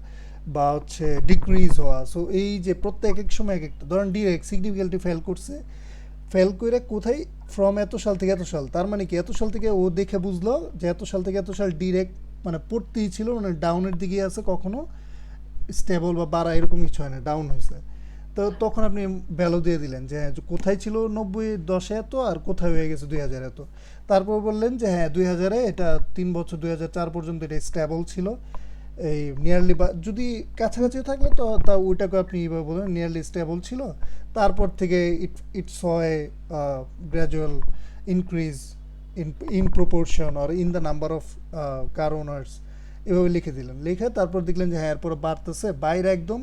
বা হচ্ছে ডিক্রিজ হওয়া, সো এই যে প্রত্যেক এক সময় এক একটা ধরেন ডিরেক্ট সিগনিফিকেন্টলি ফেল করছে, ফেল করে কোথায় ফ্রম এত সাল থেকে এত সাল, তার মানে কি এত সাল থেকে ও দেখে বুঝলো যে এত সাল থেকে এত সাল ডিরেক্ট মানে পড়তেই ছিল, মানে ডাউনের দিকে আছে, কখনো স্টেবল বা বাড়া এরকম কিছু হয় না, ডাউন হয়েছে। তো তখন আপনি ভ্যালু দিয়ে দিলেন যে হ্যাঁ কোথায় ছিল 90-10 এত আর কোথায় হয়ে গেছে 2000 এত। তারপর বললেন যে হ্যাঁ 2000-এ এটা 3 বছর 2004 পর্যন্ত এটা স্টেবল ছিল, এই নিয়ারলি বা যদি কাছাকাছি থাকলে তো তা ওইটাকে আপনি এইভাবে বলবেন নিয়ারলি স্টেবল ছিল। তারপর থেকে it's a gradual increase in in proportion or in the number of car owners, এভাবে লিখে দিলেন। লিখে তারপর দেখলেন যে হ্যাঁ এরপরে বাড়তেছে, বাইরে একদম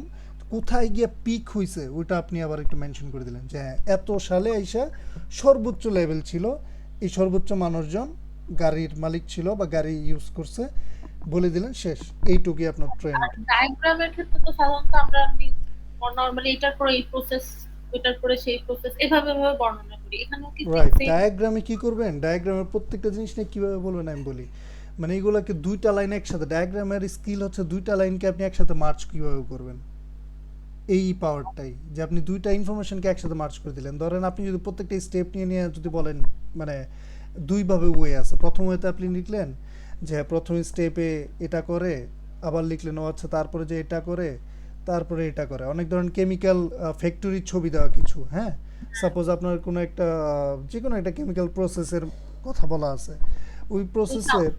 কোথায় গিয়ে পিক হয়েছে ওইটা আপনি আবার একটু মেনশন করে দিলেন যে হ্যাঁ এত সালে আইসা সর্বোচ্চ লেভেল ছিল, এই সর্বোচ্চ মানুষজন গাড়ির মালিক ছিল বা গাড়ি ইউজ করছে, বলে দিলেন, শেষ। এইটুকুই আপনার ট্রেন্ড। আর ডায়াগ্রামের ক্ষেত্রে তো সাধারণত আমরা আমি নরমালি এটার পরে এই প্রসেস, এটার পরে সেই প্রসেস, এভাবে এভাবে বর্ণনা করি। এখানেও কি রাইট, same? ডায়াগ্রামে কি করবেন, ডায়াগ্রামের প্রত্যেকটা জিনিস নিয়ে কীভাবে বলবেন আমি বলি। মানে এইগুলোকে দুইটা লাইন একসাথে, ডায়াগ্রামের স্কিল হচ্ছে দুইটা লাইনকে আপনি একসাথে মার্চ কীভাবে করবেন, এই পাওয়ারটাই যে আপনি দুইটা ইনফরমেশনকে একসাথে মার্চ করে দিলেন। ধরেন আপনি যদি প্রত্যেকটা স্টেপ নিয়ে নিয়ে যদি বলেন, মানে দুইভাবে ওয়ে আছে। প্রথম ওয়েতে আপনি লিখলেন যে প্রথম স্টেপে এটা করে, আবার লিখলেন ও আচ্ছা তারপরে যে এটা করে, তারপরে এটা করে। অনেক ধরনের কেমিক্যাল ফ্যাক্টরির ছবি দেওয়া কিছু, হ্যাঁ, সাপোজ আপনার কোনো একটা যে কোনো একটা কেমিক্যাল প্রসেসের কথা বলা আছে, ওই প্রসেসের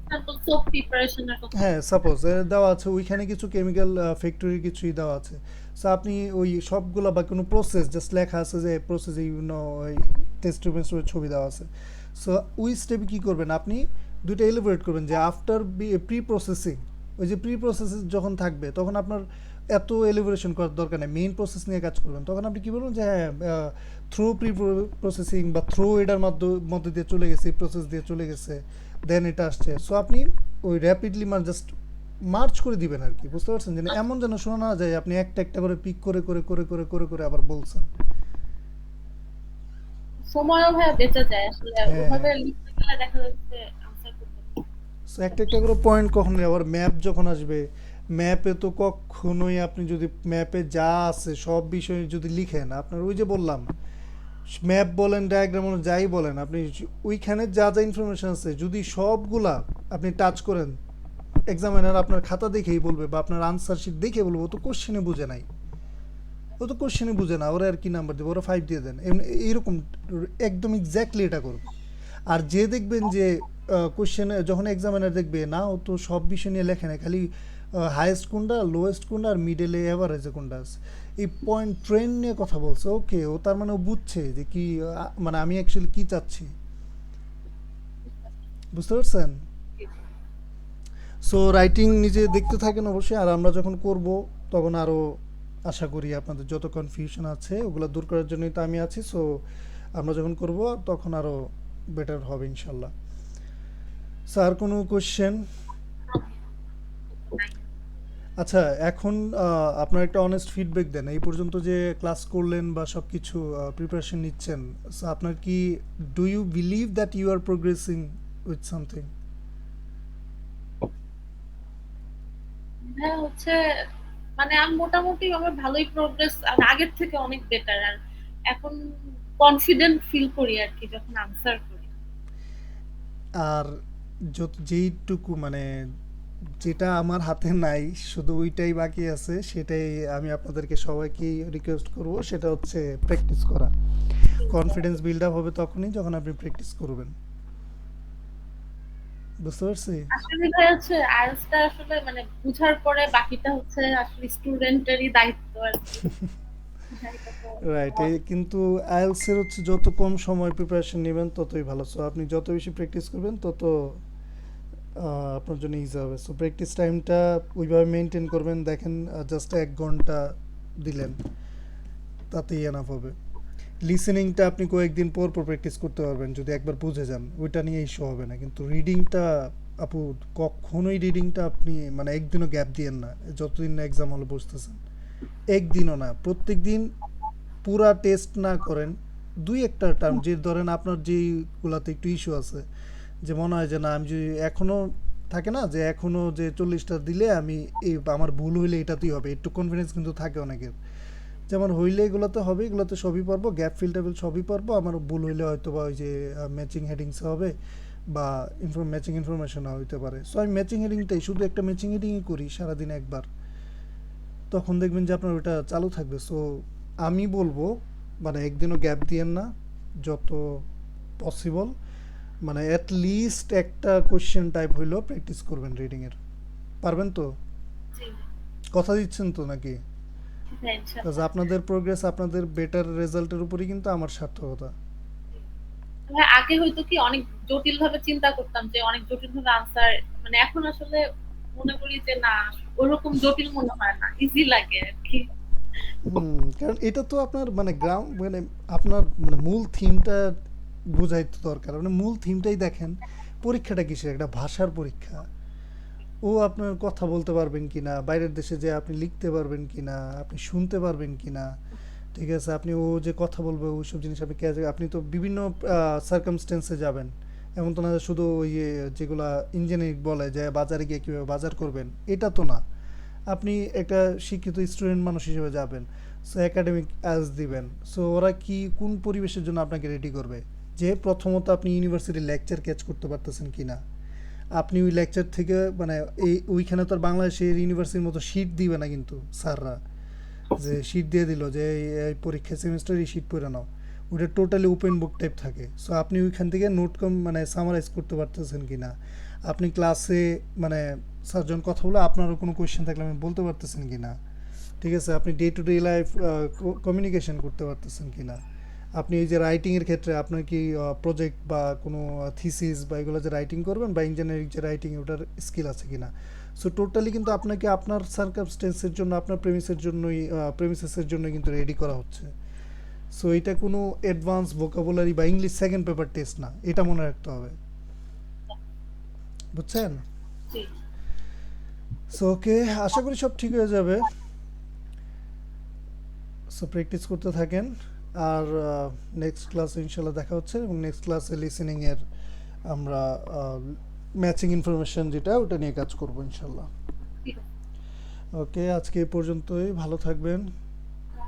Example, soap preparation এর কথা। হ্যাঁ সাপোজ দেওয়া আছে ওইখানে কিছু কেমিক্যাল ফ্যাক্টরির কিছুই দেওয়া আছে। সো আপনি ওই সবগুলো বা কোনো প্রসেস জাস্ট লেখা আছে যে প্রসেস বিভিন্ন ওই টেস্ট টিউবের ছবি দেওয়া আছে। সো ওই স্টেপে কী করবেন, আপনি দুইটা এলিভেট করবেন যে আফটার প্রি প্রসেসিং, ওই যে প্রি প্রসেস যখন থাকবে তখন আপনার এত এলিভেশন করার দরকার নেই, মেইন প্রসেস নিয়ে কাজ করবেন। তখন আপনি কী বলবেন যে হ্যাঁ থ্রু প্রি প্রসেসিং বা থ্রু এটার মধ্যে দিয়ে চলে গেছে, এই প্রসেস দিয়ে চলে গেছে, দেন এটা আসছে। সো আপনি ওই র্যাপিডলি জাস্ট মার্চ করে দিবেন আর কি, বুঝতে পারছেন? যেন এমন যেন শোনা না যায় আপনি একটা একটা করে পিক করে করে করে করে করে করে আবার বলছেন। সময়ও ভাইয়া বেঁচে যায় আসলে, হ্যাঁ ওভাবে লিখতে গেলে দেখা যাচ্ছে আনসার করতে পারি। সো একটা একটা করে পয়েন্ট কখনোই, আবার ম্যাপ যখন আসবে, ম্যাপে তো কখনোই আপনি যদি ম্যাপে যা আছে সব বিষয় যদি লিখেন, আপনার ওই যে বললাম ম্যাপ বলেন ডায়াগ্রাম বলেন যাই বলেন, আপনি ওইখানে যা যা ইনফরমেশন আছে যদি সবগুলা আপনি টাচ করেন, এক্সামিনার আপনার খাতা দেখেই বলবে বা আপনার আনসার শিট দেখে বলবে ও তো কোশ্চেনে বুঝে নাই, ও তো কোশ্চেনে বুঝে না, ওরা আর কি নাম্বার দেবে, ওরা 5 দিয়ে দেন, এইরকম একদম এক্স্যাক্টলি এটা করবে। আর যে দেখবেন যে কোশ্চেনে যখন এক্সামিনার দেখবে না ও তো সব বিষয় নিয়ে লেখে না, খালি হাইয়েস্ট কোনটা, লোয়েস্ট কোনটা আর মিডলে এভারেজে কোনটা আছে, এই পয়েন্ট ট্রেন্ড নিয়ে কথা বলছে, ওকে ও তার মানে ও বুঝছে যে কি মানে আমি অ্যাকচুয়ালি কি চাচ্ছি, বুঝতে পারছেন? সো রাইটিং নিজে দেখতে থাকেন অবশ্যই, আর আমরা যখন করব তখন আরও আশা করি আপনাদের যত কনফিউশন আছে ওগুলো দূর করার জন্যই তো আমি আছি। সো আমরা যখন করব তখন আরও বেটার হবে ইনশাল্লাহ। স্যার কোনো কোশ্চেন? আচ্ছা এখন আপনার একটা অনেস্ট ফিডব্যাক দেন, এই পর্যন্ত যে ক্লাস করলেন বা সব কিছু প্রিপারেশন নিচ্ছেন, সো আপনার কি do you believe that you are progressing with something? হ্যাঁ হচ্ছে মানে আমি মোটামুটি আমার ভালোই প্রোগ্রেস, আর আগের থেকে অনেক বেটার, আর এখন কনফিডেন্ট ফিল করি আর কি যখন আনসার করি। আর যেইটুকু মানে যেটা আমার হাতে নাই শুধু ওইটাই বাকি আছে, সেটাই আমি আপনাদেরকে সবাইকেই রিকোয়েস্ট করব, সেটা হচ্ছে প্র্যাকটিস করা। কনফিডেন্স বিল্ড আপ হবে তখনই যখন আপনি প্র্যাকটিস করবেন, বুঝতে পারছি? আসলে ভাই হচ্ছে আইএলটিএসটা আসলে মানে বুঝার পরে বাকিটা হচ্ছে আসলে স্টুডেন্টেরই দায়িত্ব আর কি। হ্যাঁ, এটা তো রাইট, এই কিন্তু আইএলটিএস এর হচ্ছে যত কম সময় প্রিপারেশন নেবেন ততই ভালো। সো আপনি যত বেশি প্র্যাকটিস করবেন তত আপনার জন্য ইজি হবে। সো প্র্যাকটিস টাইমটা ওইভাবে মেনটেন করবেন। দেখেন জাস্ট 1 ঘন্টা দিলেন, তাতেই এনাফ হবে। লিসেনিংটা আপনি কয়েকদিন পর পর প্র্যাকটিস করতে পারবেন যদি একবার বুঝে যান, ওইটা নিয়ে ইস্যু হবে না। কিন্তু রিডিংটা আপু কখনোই রিডিংটা আপনি মানে একদিনও গ্যাপ দিয়েন না, যতদিন না এক্সাম হলে বসতেছেন। একদিনও না, প্রত্যেক দিন পুরা টেস্ট না করেন, দুই একটা টার্ম যে ধরেন আপনার যেইগুলাতে একটু ইস্যু আছে, যে মনে হয় যে না আমি যদি এখনও থাকে না যে এখনও যে 40টা দিলে আমি এই আমার ভুল হইলে এটাতেই হবে, একটু কনফিডেন্স কিন্তু থাকে অনেকের, যেমন হইলে এগুলোতে হবে, এগুলোতে সবই পারবো, গ্যাপ ফিল টেবিল সবই পারবো, আমার ভুল হইলে হয়তো বা ওই যে ম্যাচিং হেডিংস হবে বা ম্যাচিং ইনফরমেশন হইতে পারে। সো আমি ম্যাচিং হেডিংটাই, শুধু একটা ম্যাচিং হেডিংই করি সারাদিন একবার, তখন দেখবেন যে আপনার ওটা চালু থাকবে। সো আমি বলবো মানে একদিনও গ্যাপ দিয়েন না, যত পসিবল মানে অ্যাট লিস্ট একটা কোশ্চেন টাইপ হইলেও প্র্যাকটিস করবেন রিডিংয়ের। পারবেন তো? জি, কথা দিচ্ছেন তো নাকি? হ্যাঁ, কাজ ইনশাআল্লাহ। আপনাদের প্রোগ্রেস, আপনাদের বেটার রেজাল্টের উপরই কিন্তু আমার সার্থকতা। হ্যাঁ, আগে হয়তো কি অনেক জটিল ভাবে চিন্তা করতাম যে অনেক জটিল ভাবে আনসার, মানে এখন আসলে মনে করি যে না, ওরকম জটিল মনে হয় না, ইজি লাগে আর কি। কারণ এটা তো আপনার মানে গ্রাউন্ড মানে আপনার মানে মূল থিমটা বোঝাই তো দরকার। মানে মূল থিমটাই দেখেন, পরীক্ষাটা কিসের? একটা ভাষার পরীক্ষা। ও আপনার কথা বলতে পারবেন কিনা, বাইরের দেশে যে আপনি লিখতে পারবেন কিনা, আপনি শুনতে পারবেন কিনা, ঠিক আছে, আপনি ও যে কথা বলবে ওইসব জিনিস আপনি আপনি তো বিভিন্ন সার্কামস্টেন্সে যাবেন। এমন তো না যে শুধু ওই যে যেগুলা ইঞ্জিনিয়ারিং বলে যে বাজারে গিয়ে কীভাবে বাজার করবেন, এটা তো না। আপনি একটা শিক্ষিত স্টুডেন্ট মানুষ হিসেবে যাবেন, সো একাডেমিক অ্যাজ দিবেন। সো ওরা কি কোন পরিবেশের জন্য আপনাকে রেডি করবে? যে প্রথমত আপনি ইউনিভার্সিটির লেকচার ক্যাচ করতে পারতেছেন কিনা, আপনি ওই লেকচার থেকে মানে এই ওইখানে তো আর বাংলাদেশের ইউনিভার্সিটির মতো শিট দিবে না কিন্তু স্যাররা, যে শিট দিয়ে দিল যে এই পরীক্ষা সেমিস্টার এই শিট পড়ে নাও, ওটা টোটালি ওপেন বুক টাইপ থাকে। সো আপনি ওইখান থেকে নোট কম মানে সামারাইজ করতে পারতেছেন কিনা, আপনি ক্লাসে মানে স্যারজন কথা বলে আপনারও কোনো কোয়েশ্চেন থাকলে আপনি বলতে পারতেছেন কিনা, ঠিক আছে, আপনি day to day life communication করতে পারতেছেন কিনা, আপনি এই যে রাইটিংয়ের ক্ষেত্রে আপনার কি প্রজেক্ট বা কোনো থিসিস বা এগুলো যে রাইটিং করবেন বা ইঞ্জিনিয়ারিং যে রাইটিং ওটার স্কিল আছে কিনা। সো টোটালি কিন্তু আপনাকে আপনার সার্কামস্টেন্সের জন্য, আপনার প্রেমিসের জন্যই প্রেমিসেসের জন্য কিন্তু রেডি করা হচ্ছে। সো এটা কোনো অ্যাডভান্স ভোকাবুলারি বা ইংলিশ সেকেন্ড পেপার টেস্ট না, এটা মনে রাখতে হবে, বুঝছেন? জি, সো ওকে, আশা করি সব ঠিক হয়ে যাবে। সো প্র্যাকটিস করতে থাকেন, আর নেক্সট ক্লাসে ইনশাল্লাহ দেখা হচ্ছে, এবং নেক্সট ক্লাসে লিসেনিংয়ের আমরা ম্যাচিং ইনফরমেশন যেটা ওটা নিয়ে কাজ করবো ইনশাল্লাহ। ঠিক আছে। ওকে, আজকে এই পর্যন্তই, ভালো থাকবেন,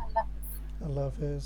আল্লাহ হাফেজ। আল্লাহ হাফেজ।